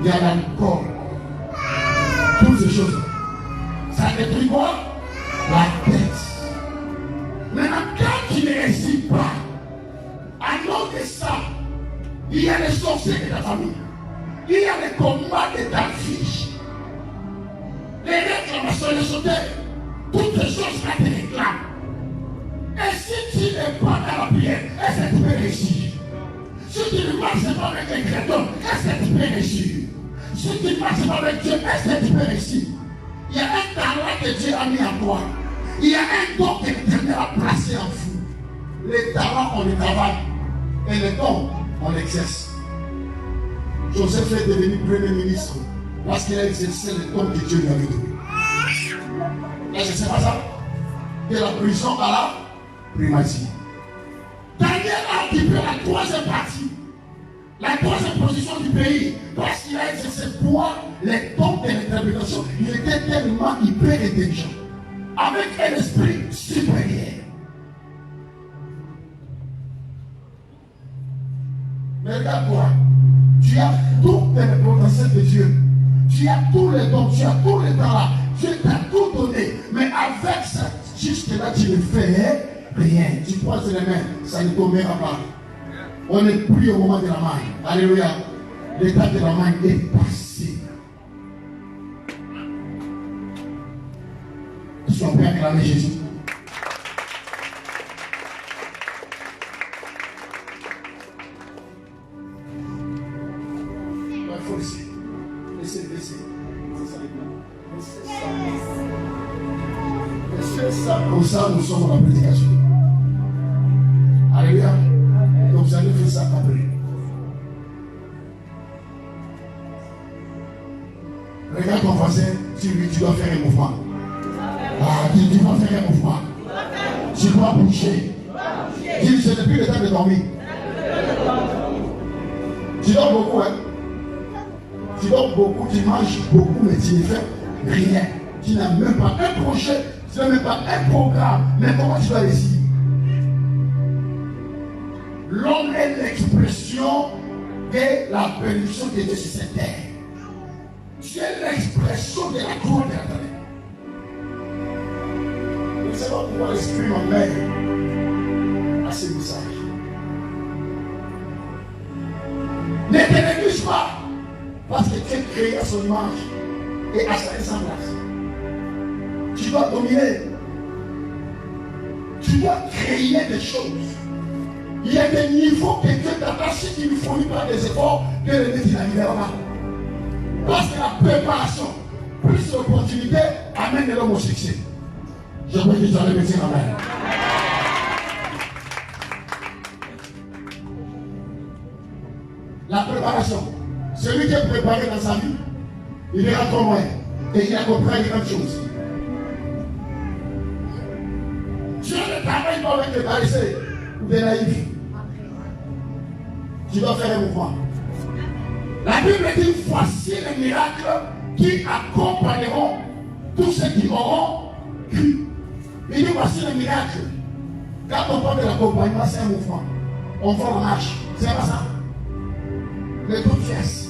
il y a l'alcool. Toutes ces choses. Ça détruit quoi? La tête. Maintenant, quand tu ne réussis pas, à cause de ça, il y a les sorciers de ta famille. Il y a les combats de ta vie. Les réclamations, les sauteurs, toutes ces choses-là te réclament. Et si tu n'es pas dans la prière, est-ce que tu peux réussir? Si tu ne marches pas avec les chrétiens, est-ce que tu peux réussir? Si tu ne marches pas avec Dieu, est-ce que tu peux réussir? Il y a un talent que Dieu a mis en toi. Il y a un don que l'Éternel a placé en vous. Les talents, on les travaille. Et les dons, on l'exerce. Joseph est devenu premier ministre parce qu'il a exercé le don que Dieu lui avait donné. Et je ne sais pas ça. Que la prison à la primatie. Daniel a occupé la troisième partie, la troisième position du pays, parce qu'il a exercé pour les dons de l'interprétation. Il était tellement hyper intelligent, avec un esprit supérieur. Mais regarde-toi, tu as tout le potentiel de Dieu. Tu as tous les dons, tu as tous les talents. Dieu t'a tout donné. Mais avec ça, jusque-là, tu ne fais rien. Tu croises les mains, ça ne tombera pas. On n'est plus au moment de la main. Alléluia. L'état de la main est passé. Sois prêt à acclamer Jésus. Il faut laisser. Laissez ça. Comme ça, nous sommes dans la prédication. Alléluia. Donc vous allez faire ça après. Regarde ton voisin, tu dois faire un mouvement. Ah, tu dois faire un mouvement. Tu dois bouger. Dis, c'est depuis le temps de dormir. Tu dors beaucoup, hein? Tu dors beaucoup, tu manges beaucoup, mais tu ne fais rien. Tu n'as même pas un projet, tu n'as même pas un programme. Mais comment tu vas réussir? L'homme est l'expression de la bénédiction de Dieu sur cette terre. Tu es l'expression de la gloire de l'Éternel. Nous savons pouvoir l'esprit m'emmène à ce message. Ne te néglige pas, parce que tu es créé à son image et à sa ressemblance. Tu dois dominer. Tu dois créer des choses. Il y a des niveaux que Dieu t'a placé qui ne fournit pas des efforts que le Dieu n'arrivera pas. Parce que la préparation, plus d'opportunités, amène l'homme au succès. Je veux que tu allais me dire amen. La préparation. Celui qui est préparé dans sa vie, il ira trop loin et il accomplira une grande chose. Dieu ne travaille pas avec des paresseux ou des naïfs. Tu dois faire un mouvement. La Bible dit voici les miracles qui accompagneront tous ceux qui auront cru. Il dit voici les miracles. Quand on parle de l'accompagnement, c'est un mouvement. On va en marche. C'est pas ça. Mais toi tu es assis.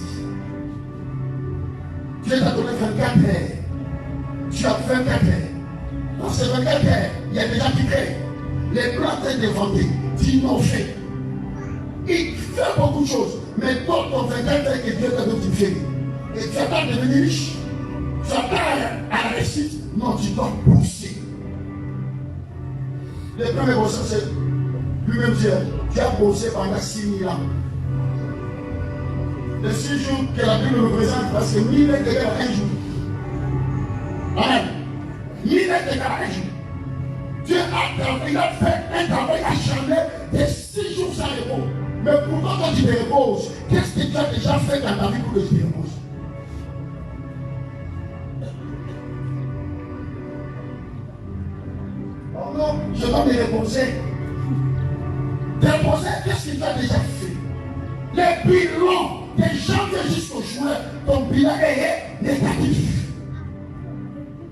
Dieu t'a donné 24 heures. Tu as 24 heures. Dans ces 24 heures, il y a des gens qui créent. Les plans sont inventés, d'innover. Il fait beaucoup de choses. Mais toi, ton 24 ans que Dieu t'a notifié. Et tu attends de devenir riche. Tu attends à la réussite. Non, tu dois pousser. Le premier bosseur, c'est lui-même Dieu. Tu as bossé pendant 6 000 ans. Les 6 jours que la Bible représente, parce que 1000 est égal à 1 jour. Amen. 1000 est égal à 1 jour. Dieu il a fait un travail acharné de 6 jours sans repos. Mais pourquoi quand tu te reposes, qu'est-ce que tu as déjà fait dans ta vie pour que tu te reposes? Oh non, je dois me reposer. Te reposer, qu'est-ce que tu as déjà fait? Les bilans des janvier jusqu'au juin, ton bilan est négatif.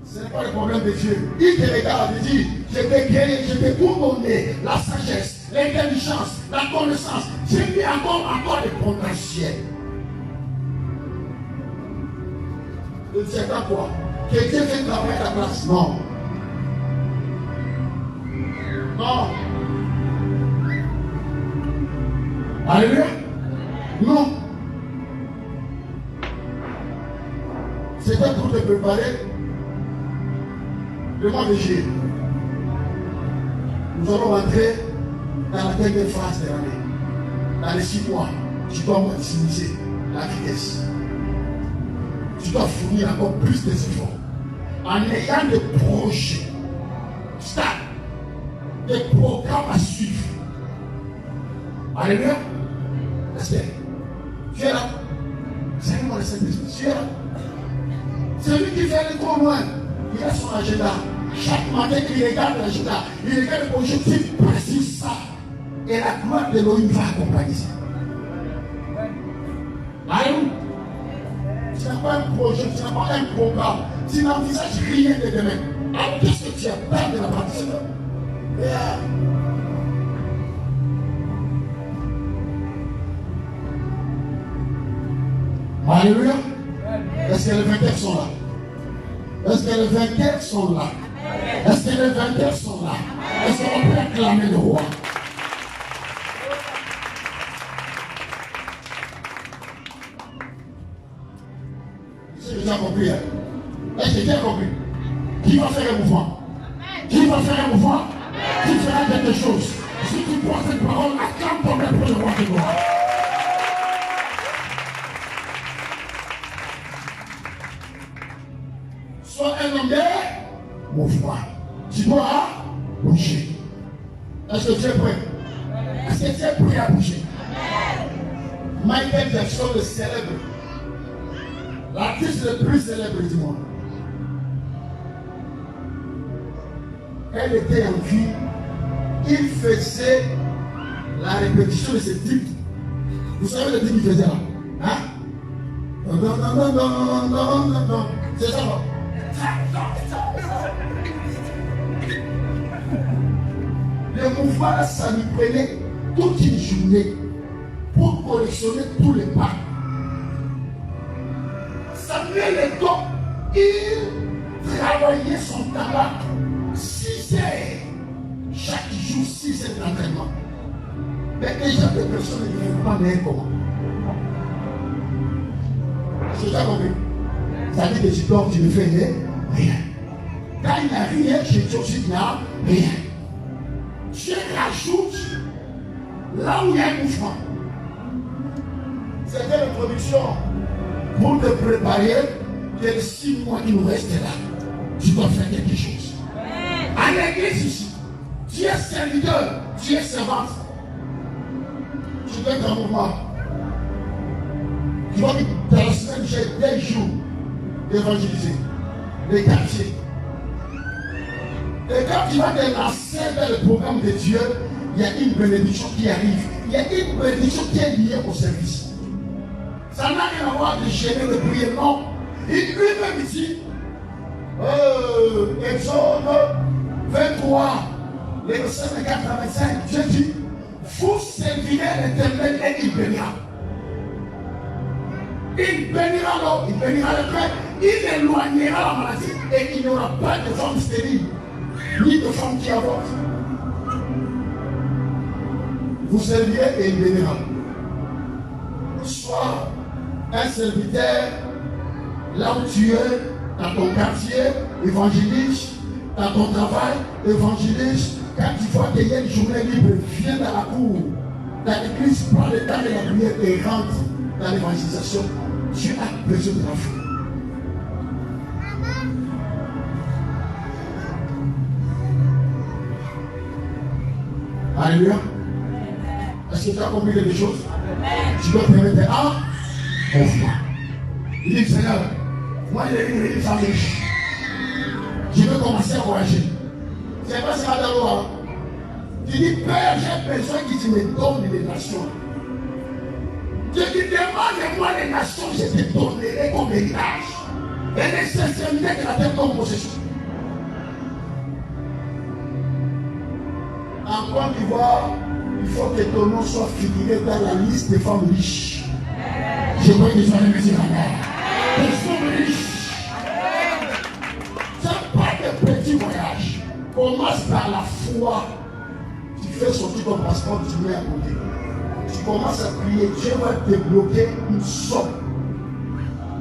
Ce n'est pas le problème de Dieu. Il te regarde et dit, je t'ai créé, je t'ai tout donné, la sagesse, l'intelligence, la connaissance. J'ai mis encore le potentiel. Ne sais pas quoi. Que Dieu fait travailler à ta place. Non. Non. Alléluia. Non. C'était pour te préparer le mois de juillet. Nous allons rentrer dans la dernière phase de l'année. Dans les 6 mois, tu dois maximiser la vitesse. Tu dois fournir encore plus d'efforts. En ayant des projets, des programmes à suivre. Alléluia. Est-ce que tu es là? C'est moi le Saint-Esprit. Tu es là? Celui qui fait aller trop loin, il a son agenda. Chaque matin, il regarde l'agenda. Il regarde le objectif précis ça. Et la gloire de l'Élohim va accompagner ça. Alléluia. Tu n'as pas un projet, tu n'as pas un programme. Tu n'envisages rien de demain. Alors qu'est-ce que tu as peur de la participation? Alléluia. Est-ce que les vainqueurs sont là? Est-ce que les vainqueurs sont là? Est-ce que les vainqueurs sont là? Est-ce qu'on peut acclamer le roi? J'ai déjà compris. Est-ce que tu as compris? Qui va faire un mouvement? Qui va faire un mouvement? Qui fera quelque chose? Si tu portes cette parole, acclame ton maître pour le roi de gloire. Sois un homme de mouvement. Tu dois bouger. Est-ce que tu es prêt? Est-ce que tu es prêt à bouger? Michael Jackson, le célèbre, l'artiste le plus célèbre du monde. Elle était en vie. Il faisait la répétition de ce titre. Vous savez le titre qu'il faisait là? Hein? Non, non, non, non, non, non, non, non. C'est ça, non? Le mouvement là, ça lui prenait toute une journée pour collectionner tous les pas. Samuel Eto'o, il travaillait son talent 6 heures. Chaque jour, 6 heures d'entraînement. Mais déjà, des personnes ne viennent pas mais comment? C'est ça compris. Ça dit que tu dors, tu ne fais rien. Quand il n'y a rien, chez toi aussi, il n'y a rien. Tu rajoutes là où il y a un mouvement. C'était l'introduction pour te préparer que les 6 mois qui nous restent là, tu dois faire quelque chose. À l'église ici, tu es serviteur, tu es servante. Tu dois être en mouvement. Tu vois que dans la semaine, j'ai 2 jours d'évangéliser les quartiers. Et quand tu vas te lancer dans le programme de Dieu, il y a une bénédiction qui arrive. Il y a une bénédiction qui est liée au service. Ça n'a rien à voir de gêner le prier, non. Il lui-même dit, Exode 23, les versets 24 à 25, Dieu dit, vous servirez l'Éternel et il bénira. Il bénira l'homme, il bénira le frère, il éloignera la maladie et il n'y aura pas de femmes stériles, ni de femmes qui avortent. vous servirez et il bénira. Sois un serviteur là où tu es, dans ton quartier, évangéliste, dans ton travail, évangéliste. Quand tu vois qu'il y a une journée libre, viens dans la cour, dans l'église, prends le temps de la prière et rentre dans l'évangélisation. Tu as besoin de la foi. Alléluia. Est-ce que tu as compris quelque chose? Tu dois te remettre à mon foi. Il dit, Seigneur, moi j'ai une femme riche. Je veux commencer à voyager. C'est pas ça dans l'eau. Tu dis, Père, j'ai besoin que tu me donnes les nations. Je te demande-moi les nations, je te donnerai comme héritage. Et les sincérités que la terre comme possession. En Côte d'Ivoire, il faut que ton nom soit figuré dans la liste des femmes riches. Je veux que tu sois les missionnaires. Des femmes riches. Ce n'est pas de petits voyages. Commence par la foi. Tu fais sortir ton passeport, tu mets à côté. Tu commences à prier, Dieu va débloquer une somme.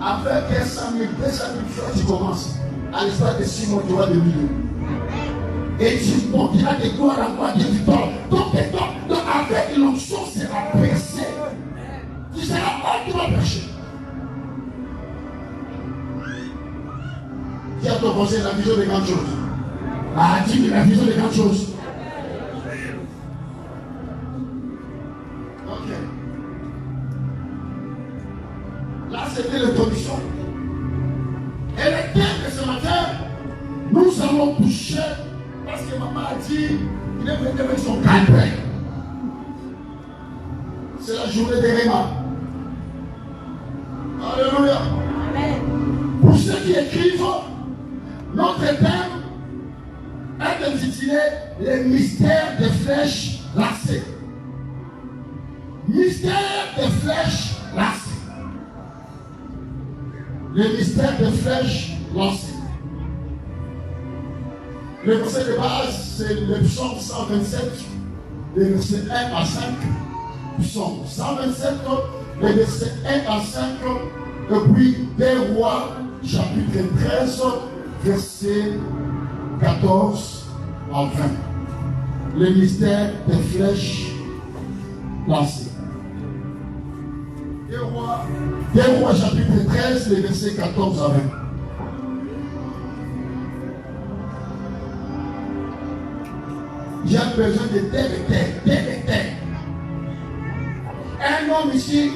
Avec 100 000, 200 000 francs, tu commences. À l'espace de 6 mois, tu auras 2 millions. Et tu monteras de gloire en gloire de victoire. Donc, avec l'onction, sera pressé. Tu seras hautement prêché. Dis à ton conseil la vision des grandes choses. Ah, dis la vision des grandes choses. Ok. Là, c'était l'introduction. Et le thème de ce matin, nous allons toucher. Parce que maman a dit, il est venu avec son calvaire. C'est la journée des Réma. Alléluia. Amen. Pour ceux qui écrivent, notre thème est intitulé les mystères des flèches lancées. Mystères des flèches lancées. Les mystères des flèches lancées. Le verset de base, c'est le psaume 127, les versets 1 à 5. Psaume 127, les versets 1 à 5. Et puis, des rois, chapitre 13, verset 14 à 20. Le mystère des flèches lancées. Des rois, chapitre 13, les versets 14 à 20. J'ai besoin de terre. Un homme ici,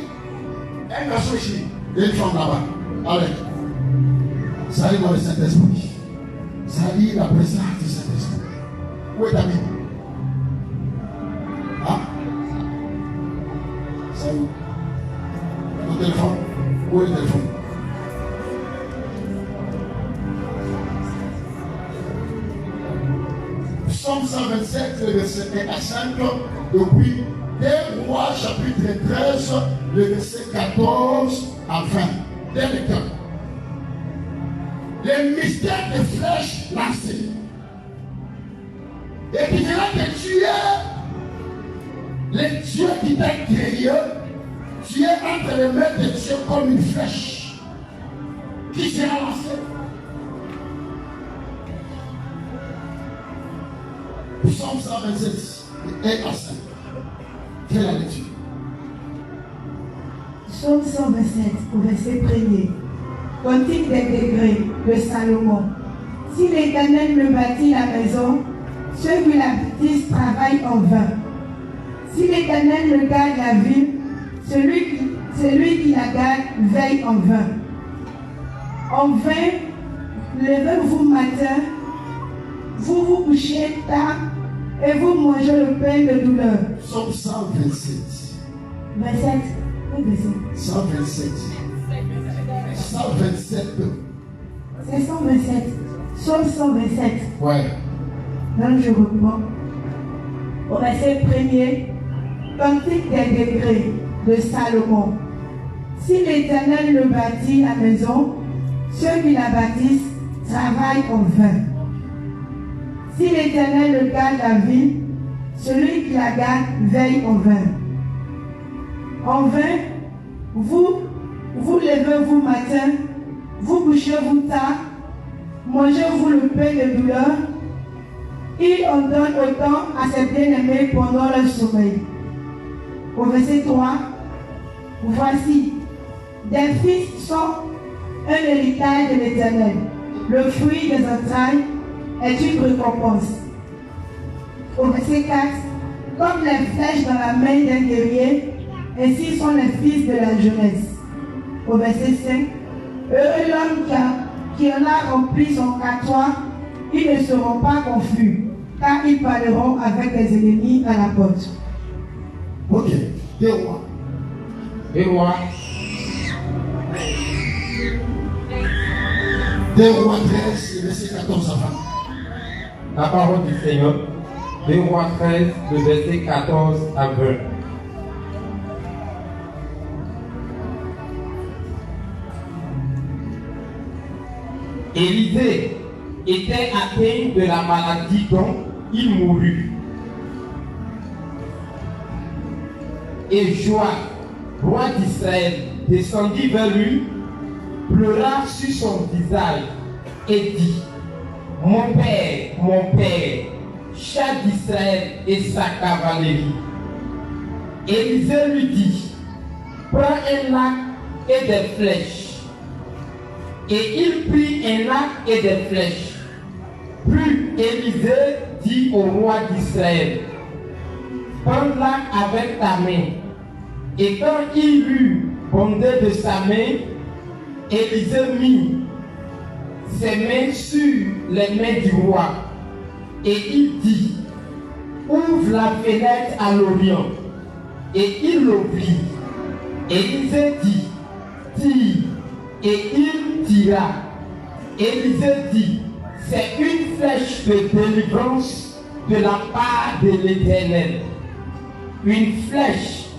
un garçon ici, et une femme là-bas. Allez. Salut dans le Saint-Esprit. Salut la présence du Saint-Esprit. Où est ta Bible? Hein? Salut. Ton téléphone? Où est le téléphone? Psaume 127, le verset 1 à 5, depuis des rois, chapitre 13, le verset 14 à 20. Dès le temps. Les mystères des flèches lancées. Et qui dira que tu es le Dieu qui t'a créé, tu es entre les mains de Dieu comme une flèche qui sera lancée. Psaume 127, 1 à 5. Quelle est la lecture? Psaume 127, au verset 1er. Cantique des degrés de Salomon. Si l'Éternel me bâtit la maison, ceux qui la bâtissent travaillent en vain. Si l'Éternel me garde la ville, celui qui la garde veille en vain. En vain, levez-vous matin, vous vous couchez tard et vous mangez le pain de douleur. Psaume 127. 27. 127. 127. C'est 127. Psaume 127. Ouais. Donc je reprends. Au verset 1er, Cantique des degrés de Salomon. Si l'Éternel le bâtit la maison, ceux qui la bâtissent travaillent en vain. Si l'Éternel le garde la ville, celui qui la gardent veillent en vain. En vain, vous levez-vous matin, vous couchez-vous tard, mangez-vous le pain de douleur. Il en donne autant à ses bien-aimés pendant leur sommeil. Au verset 3, voici, des fils sont un héritage de l'Éternel. Le fruit des entrailles est une récompense. Au verset 4, comme les flèches dans la main d'un guerrier, ainsi sont les fils de la jeunesse. Au verset 5, heureux l'homme qui en a rempli son cartoir, ils ne seront pas confus, car ils parleront avec les ennemis à la porte. Ok, 2 rois. 2 rois. 2 rois 13, verset 14 à 20. La parole du Seigneur. 2 rois 13, le verset 14 à 20. Élisée était atteint de la maladie dont il mourut. Et Joas, roi d'Israël, descendit vers lui, pleura sur son visage et dit: mon père, char d'Israël et sa cavalerie. Élisée lui dit: prends un arc et des flèches. Et il prit un arc et des flèches. Puis Élisée dit au roi d'Israël: prends l'arc avec ta main. Et quand il eut bondé de sa main, Élisée mit ses mains sur les mains du roi. Et il dit: ouvre la fenêtre à l'Orient. Et il l'ouvrit. Élisée dit: tire. Et il tira. Élisée dit: c'est une flèche de délivrance de la part de l'Éternel. Une flèche.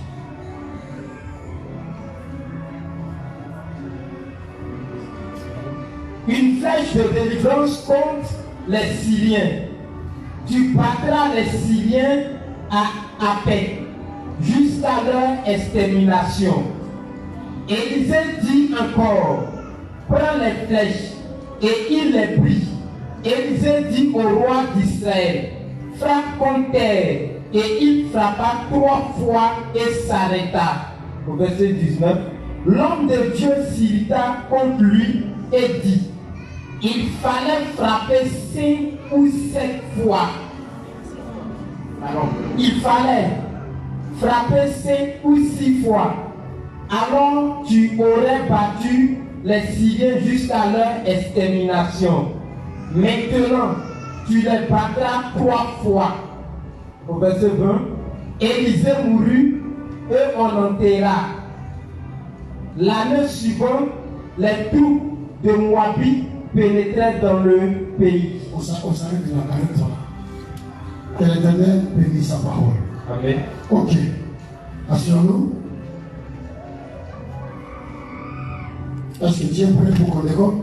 Une flèche de délivrance contre les Syriens. Tu battras les Syriens à paix jusqu'à leur extermination. Élisée dit encore: prends les flèches. Et il les prit. Élisée dit au roi d'Israël: frappe contre terre. Et il frappa 3 fois et s'arrêta. Au verset 19, l'homme de Dieu s'irrita contre lui et dit: il fallait frapper 5 ou 7 fois. Alors, il fallait frapper 5 ou 6 fois. Alors tu aurais battu les Syriens jusqu'à leur extermination. Maintenant, tu les battras 3 fois. Au verset 20, Élisée mourut et on l'enterra. L'année suivante, les troupes de Moabit pénétraient dans le pays. On s'arrête de la carrière là. Que l'Éternel bénisse sa parole. Amen. Ok. Asseyons-nous. Est-ce que tu es prêt pour qu'on décolle?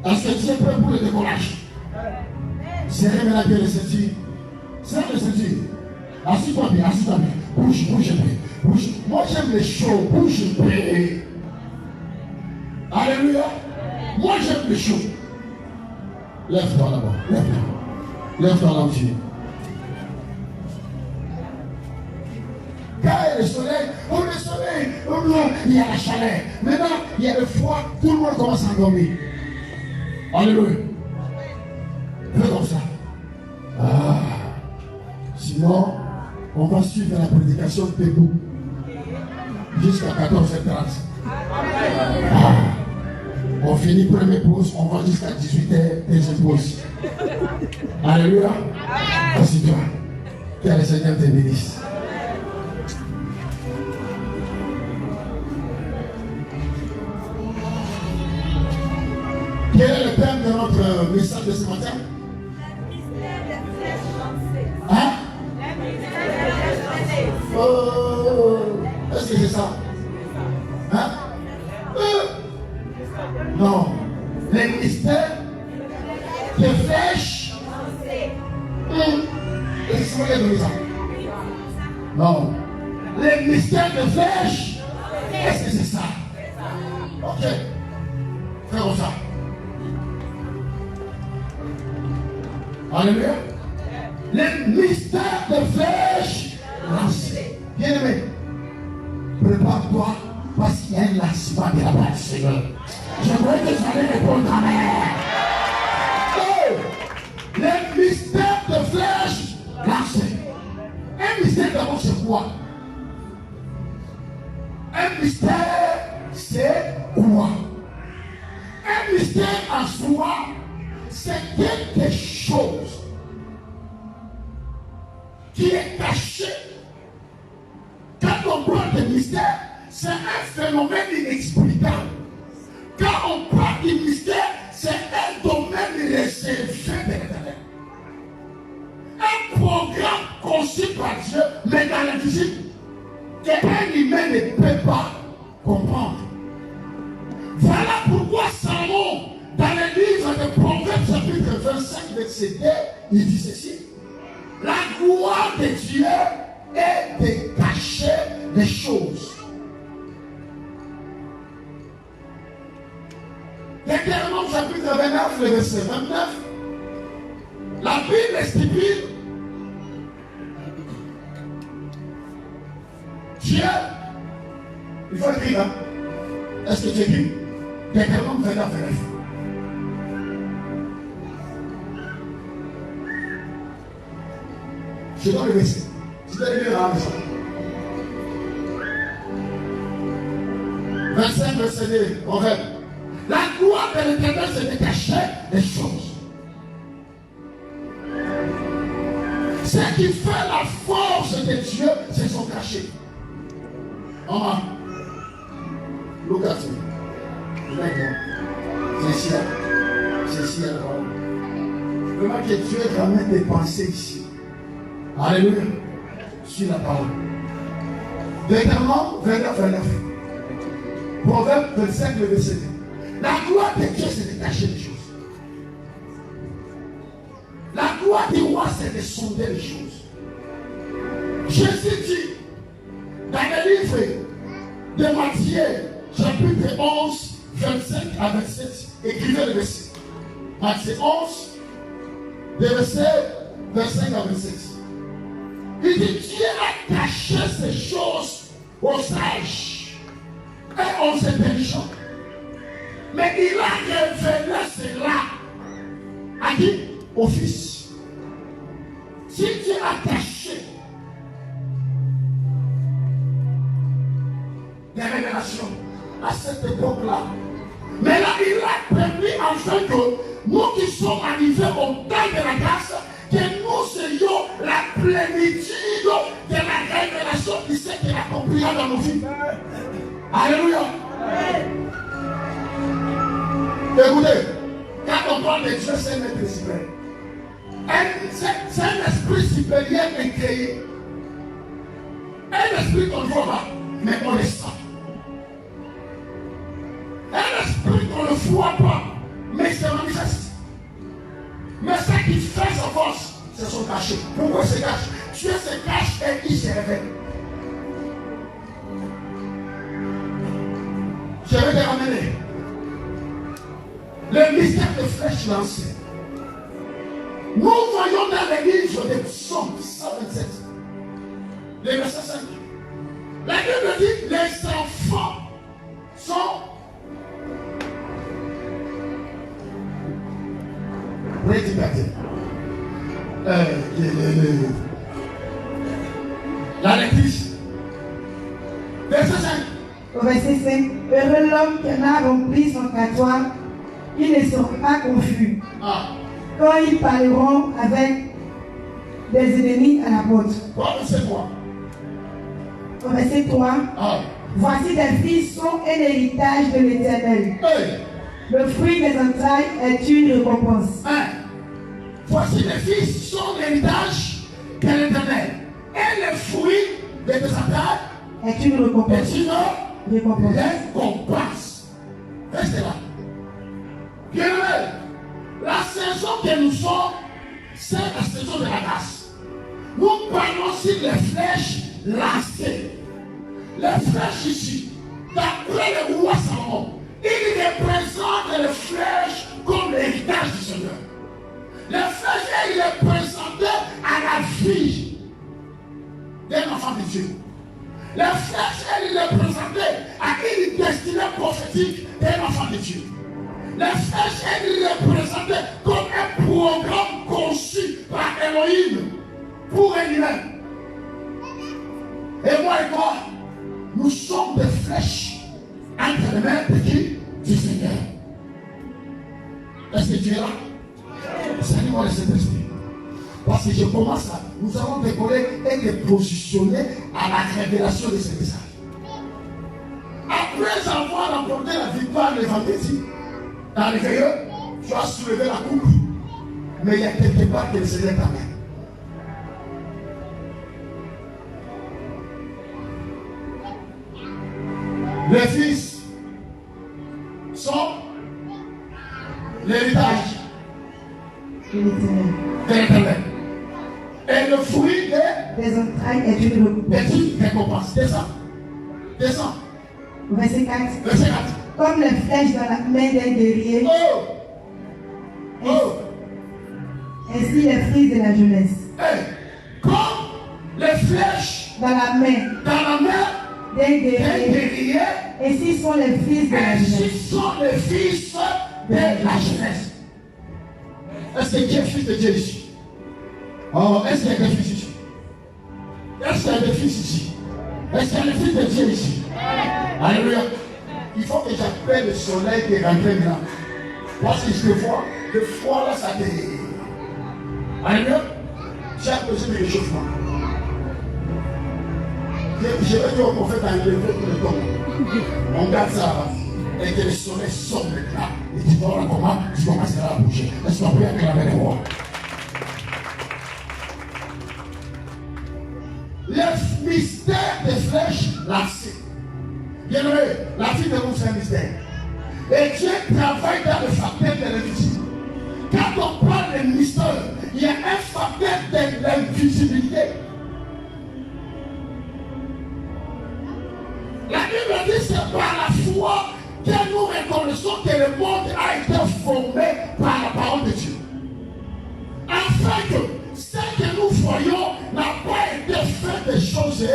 Est-ce que tu es prêt pour le décollage? Serrez maintenant bien les ceintures. Serrez les ceintures. Assis-toi bien, assis-toi bien. Bouge un peu. Bouge. Moi j'aime les chauds. Bouge un peu. Alléluia. Moi j'aime les chauds. Lève-toi d'abord. Lève-toi. Lève-toi là où tu es. Quand il y a le soleil, il y a la chaleur. Maintenant, il y a le froid, tout le monde commence à dormir. Alléluia. Fais comme ça. Ah. Sinon, on va suivre la prédication debout jusqu'à 14h30. Ah. On finit première pause, on va jusqu'à 18h, deuxième pause. Alléluia. Assieds-toi. Que le Seigneur te bénisse. Quel est le thème de notre message de ce matin? Hein? Oh, est-ce que c'est ça? Hein? Non. Le mystère des flèches. Laissez-moi dire ça. Non. Les mystères de flèche, est-ce que c'est ça? Ok. Frère Rosa. Alléluia. Les mystères de flèche lancés. Bien aimé, prépare-toi parce qu'il y a un lancement de la part du Seigneur. J'aimerais que tu allais répondre amen. Oh! Les mystères de flèche lancés. Un mystère d'abord c'est quoi? Un mystère c'est quoi? Un mystère en soi, c'est quelque chose qui est caché. Quand on parle de mystère, c'est un phénomène inexplicable. Quand on parle de mystère, c'est un domaine réservé de l'Éternel. Un programme conçu par Dieu, mais dans la physique, qu'un humain ne peut pas comprendre. Voilà pourquoi Salomon, dans le livre de Proverbes, chapitre 25, verset 2, il dit ceci. La gloire de Dieu est de cacher les choses. Deutéronome chapitre 29, le verset 29, la Bible stipule Dieu, il faut écrire, hein? Est-ce que tu écris? Deutéronome 29, 29. Je dois le verset. Tu dois le lire à la maison. 25, verset 2, on rêve. La gloire de l'Éternel, c'est de cacher les choses. Ce qui fait la force de Dieu, c'est son cachet. Maman, look at me. C'est ici, c'est ici à la parole. Vraiment que Dieu ramène des pensées ici. Alléluia. Sur la parole. Deutéronome 29, 29. Proverbe 25, le verset 2. La gloire de Dieu, c'est de cacher les choses. La gloire du roi, c'est de sonder les choses. Jésus dit, dans le livre de Matthieu, chapitre 11, 25 à 27, écrivez le verset. Matthieu 11, des versets 25 à 27. Il dit, Dieu a caché ces choses aux sages et aux intelligents. Mais il a révélé cela à qui? Au Fils. Si Dieu a caché des révélations à cette époque-là, mais là il a permis enfin que nous qui sommes arrivés au temps de la grâce, que nous ayons la plénitude de la révélation qui s'est accomplie dans nos vies. Alléluia. Écoutez, quand on parle de Dieu, c'est un être supérieur. C'est un esprit supérieur et créé. Un esprit qu'on ne voit pas, mais on le sent. Un esprit qu'on ne voit pas, mais il se manifeste. Mais ce qui fait sa force, c'est son cachet. Pourquoi il se cache? Dieu se cache et il se révèle. Je vais te ramener le mystère de flèche lancée. Nous voyons dans le livre de Psaume 127, le verset 5. La Bible dit les enfants sont prédicateurs. La lectrice. Verset 5. Au verset 5, heureux l'homme qui en a rempli son catoire, ils ne seront pas confus. Quand ils parleront avec des ennemis à la porte. C'est quoi? Au verset 3, voici des fils sont un héritage de l'Éternel. Hey. Le fruit des entrailles est une récompense. Voici les fils sont l'héritage de l'Éternel. Et le fruit de tes entrailles est une récompense. Est une récompense. Restez là. Bien aimé, la saison que nous sommes, c'est la saison de la grâce. Nous parlons sur les flèches lancées. Les flèches ici, d'après le roi Salomon, il représente les flèches comme l'héritage du Seigneur. Les flèches, il est présenté à la vie d'un enfant de Dieu. Les flèches, il est présenté à une destinée prophétique d'un enfant de Dieu. Les flèches, il est présenté comme un programme conçu par Elohim pour lui-même. Et moi et toi, nous sommes des flèches entre les mains de qui? Du Seigneur. Est-ce que tu es là? Salut-moi le Saint-Esprit. Parce que je commence à. Nous allons décoller et te positionner à la révélation de ce message. Après avoir remporté la victoire le vendredi, dans le veilleux, tu as soulevé la coupe. Mais il y a quelque part que le Seigneur t'amène. Les fils sont l'héritage de l'Éternel. Et le fruit des entrailles est une récompense. Descends. Descends. Verset 4. Verset 4. Comme les flèches dans la main d'un guerrier, ainsi les fruits de la jeunesse. Comme les flèches dans la main d'un guerrier, ainsi sont les fils de la jeunesse. Ainsi sont les fils de la jeunesse. Est-ce que Dieu est fils de Dieu ici? Oh, est-ce qu'il y a des fils ici? Est-ce qu'il y a des fils ici? Est-ce qu'il y a des fils de Dieu ici? Alléluia. Il faut que j'appelle le soleil qui est rentré là. Parce que je te vois, le froid là, ça te. Alléluia. J'ai besoin de réchauffement. Je vais dire au prophète à enlever tout le temps. On garde ça là. Et que le soleil sort maintenant. Et tu vois comment tu commenceras à bouger. Est-ce qu'on peut acclamer les rois? Le mystère des flèches lancées. Bien aimé, la vie de nous c'est un mystère. Et Dieu travaille dans le facteur de l'invisible. Quand on parle de mystère, il y a un facteur de l'invisibilité. La Bible dit c'est par la foi que nous reconnaissons que le monde a été formé par la parole de Dieu. Afin que ce que nous voyons n'a pas été fait de choses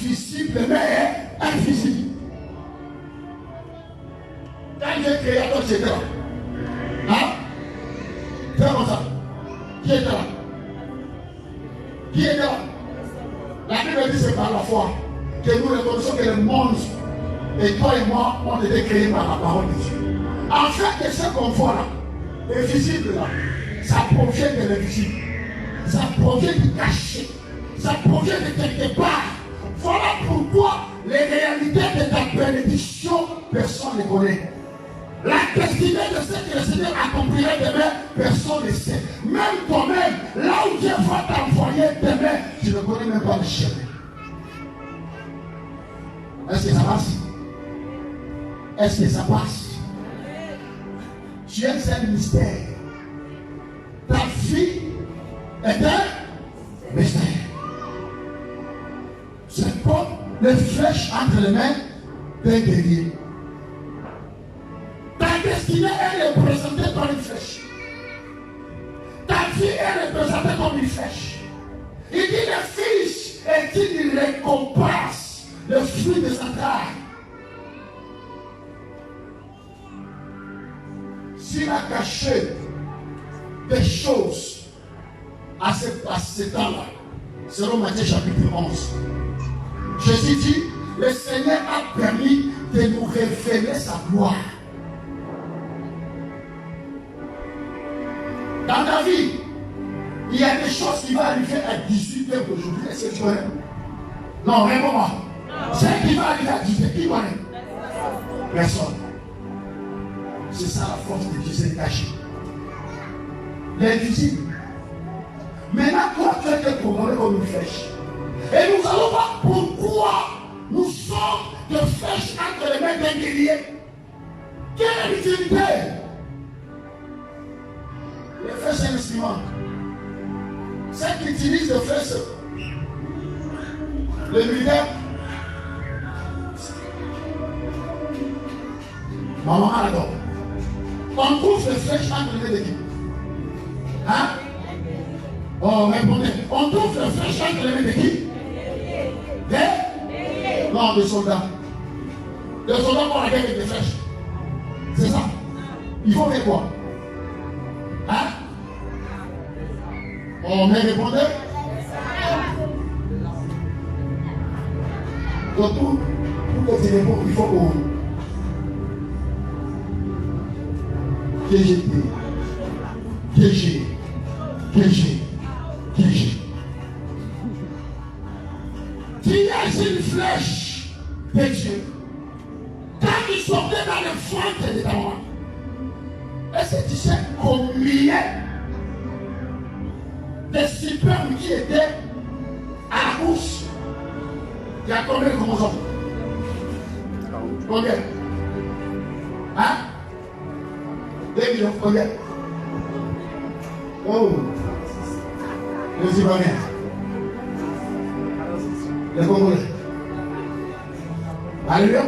visibles mais invisibles. Quand Dieu créé Adam, tu étais là. Hein? Fais comme ça. Qui était là? Qui était là? La Bible dit c'est par la foi que nous reconnaissons que le monde et toi et moi ont été créés par la parole de Dieu. Afin que ce qu'on voit là, invisible là, ça provient de l'invisible. Ça provient du caché. Ça provient de quelque part. Voilà pourquoi les réalités de ta bénédiction, personne ne connaît. La destinée de ce que le Seigneur accomplirait demain, personne ne sait. Même toi-même, là où Dieu va t'envoyer demain, tu ne connais même pas le chemin. Est-ce que ça passe? Est-ce que ça passe? Tu es un mystère. Ta vie est un mystère. C'est comme les flèches entre les mains d'un guerrier. Ta destinée est représentée par une flèche. Ta vie est représentée comme une flèche. Il dit le fils est une récompense, le fruit de sa taille. S'il a caché des choses à ce temps-là, selon Matthieu chapitre 11, Jésus dit, le Seigneur a permis de nous révéler sa gloire. Dans ta vie, il y a des choses qui vont arriver à 18h d'aujourd'hui. Est-ce que tu connais? Non, réponds-moi. C'est qui va arriver à 18h. Qui connaît? Personne. C'est ça la force de Dieu, c'est caché. L'invisible. Maintenant, toi, tu as été programmé comme une flèche. Et nous allons voir pourquoi nous sommes de flèches entre les mains d'un guerrier. Quelle est l'utilité? Les flèches, c'est un instrument. Ceux qui utilisent les flèches frères et sœurs. Les militaires, maman adore. On trouve les flèches entre les deux équipes. Hein? Oh, répondez. On trouve les flèches entre les deux équipes. Non, des soldats. Des soldats pour la guerre avec des flèches. C'est ça. Il faut faire quoi? Hein? On me répondait. Donc pour les éléments, il faut qu'on piéger. Tu as une flèche de Dieu. Quand ils sortaient dans le ventre de ta maman, est-ce que tu sais combien de sperme qui étaient à la bouche? Il y a combien de chromosomes? Combien? Hein? 2 millions, combien? Oh! Les Ivoiriens. Les Congolais. Alléluia.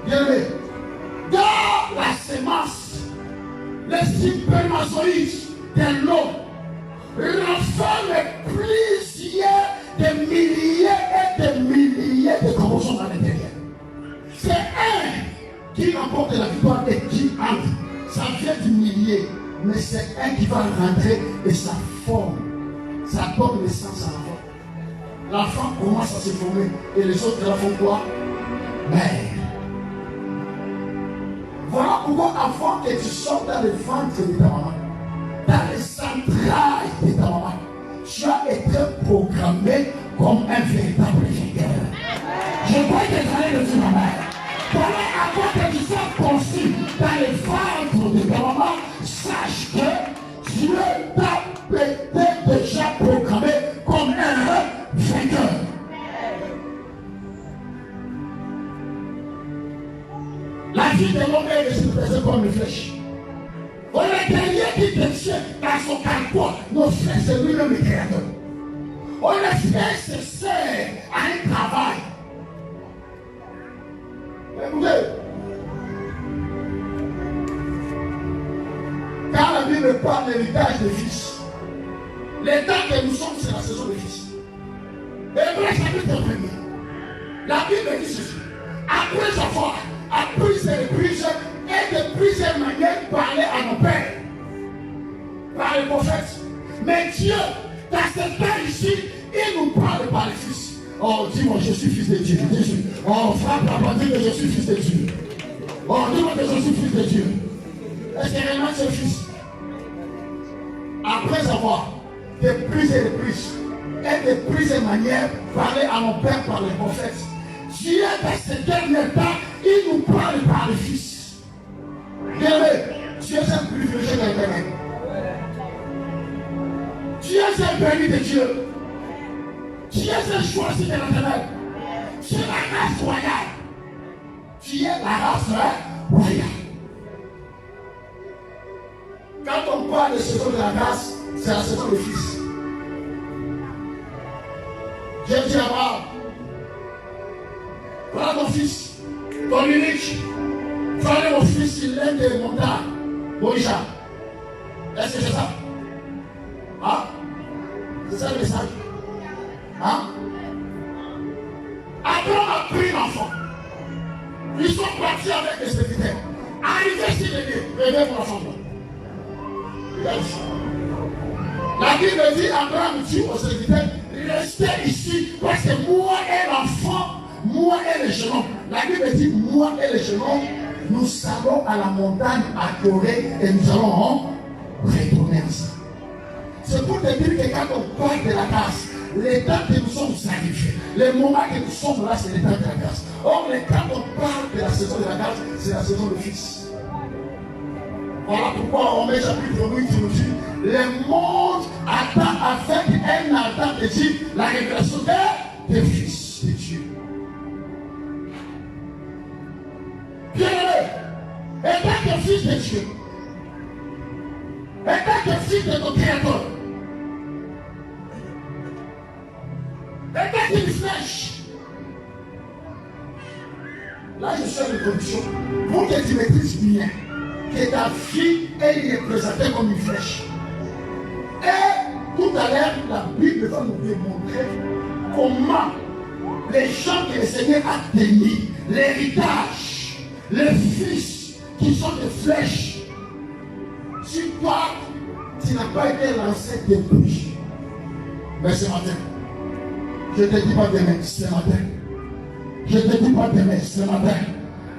Bien-aimé. Dans la sémence, les spermatozoïdes de l'homme renferment plusieurs de milliers et de milliers de chromosomes à l'intérieur. C'est un qui remporte la victoire et qui entre. Ça vient du millier, mais c'est un qui va rentrer et ça forme. Ça donne naissance à l'enfant. L'enfant commence à se former et les autres la font quoi? Mère. Voilà pourquoi avant que tu sortes dans le ventre de ta maman, dans les entrailles de ta maman, tu as été programmé comme un véritable vainqueur. Je crois que tu allais le dire, ma mère. Voilà, avant que tu sois conçu dans le ventre de ta maman, sache que Dieu t'a déjà programmé comme un vainqueur. La vie de l'homme est représentée comme une flèche. On est derrière qui détient dans son caractère nos frères, c'est lui-même le créateur. On est frères, c'est sœurs à un travail. Écoutez, quand la Bible parle de l'héritage des fils, l'état que nous sommes, c'est la saison des fils. Hébreux chapitre 1er, la Bible dit ceci: après avoir appris et reprises et de plusieurs manières parler à nos pères, par les prophètes. Mais Dieu, dans ce temps ici, il nous parle par les fils. Oh, dis-moi, je suis fils de Dieu. Oh, frappe la dis que je suis fils de Dieu. Oh, dis-moi que je suis fils de Dieu. Est-ce que réellement c'est fils? Après avoir de plus et de plus et de plusieurs manières parlé à mon père par les prophètes, Dieu, dans ce dernier temps, il nous parle par les fils. Bien-aimé, Dieu est un privilégié de l'Éternel. Dieu est un béni de Dieu. Dieu est un choisi de l'Éternel. Tu es la race royale. Tu es la race royale. Quand on parle de saison de la grâce, c'est la saison des fils. Dieu dit à Abraham: voilà ton fils, ton unique. Voilà mon fils, il est des montagnes. Moïse. Est-ce que c'est ça? Hein? C'est ça le message? Hein? Abraham a pris l'enfant. Ils sont partis avec les serviteurs. Arrivé sur les lieux, réveille mon enfant. La Bible dit: Abraham dit aux serviteurs, restez ici parce que moi et l'enfant, moi et les jeunes hommes. La Bible dit: moi et les jeunes hommes, nous allons à la montagne adorer et nous allons retourner ensemble. C'est pour te dire que quand on parle de la grâce, les temps que nous sommes sacrifiés, les moments que nous sommes là, c'est les temps de la grâce. Or, quand on parle de la saison de la grâce, c'est la saison du Fils. Voilà pourquoi Romains chapitre 8 nous dit: le monde attend avec un ardent désir la révélation des fils de Dieu. Bien-aimé, étant que fils de Dieu, étant que fils de ton Créateur, est une flèche. Là, je suis à l'introduction. Pour que tu maîtrises bien que ta fille est représentée comme une flèche. Et tout à l'heure, la Bible va nous démontrer comment les gens que le Seigneur a bénis, l'héritage, les fils qui sont des flèches. Si toi, tu n'as pas été lancé depuis, mais ce matin, je ne te dis pas demain, ce matin. Je ne te dis pas demain, ce matin.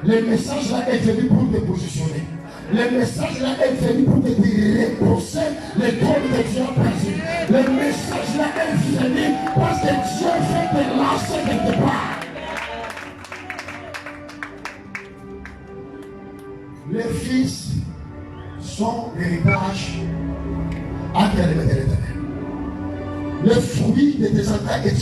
Le message là est venu pour te positionner. Le message là est venu pour te repousser les trônes que Dieu a perdu. Le message là est venu parce que Dieu veut te lancer quelque part. Les fils sont l'héritage à l'éternel. Le fruit de tes entrailles est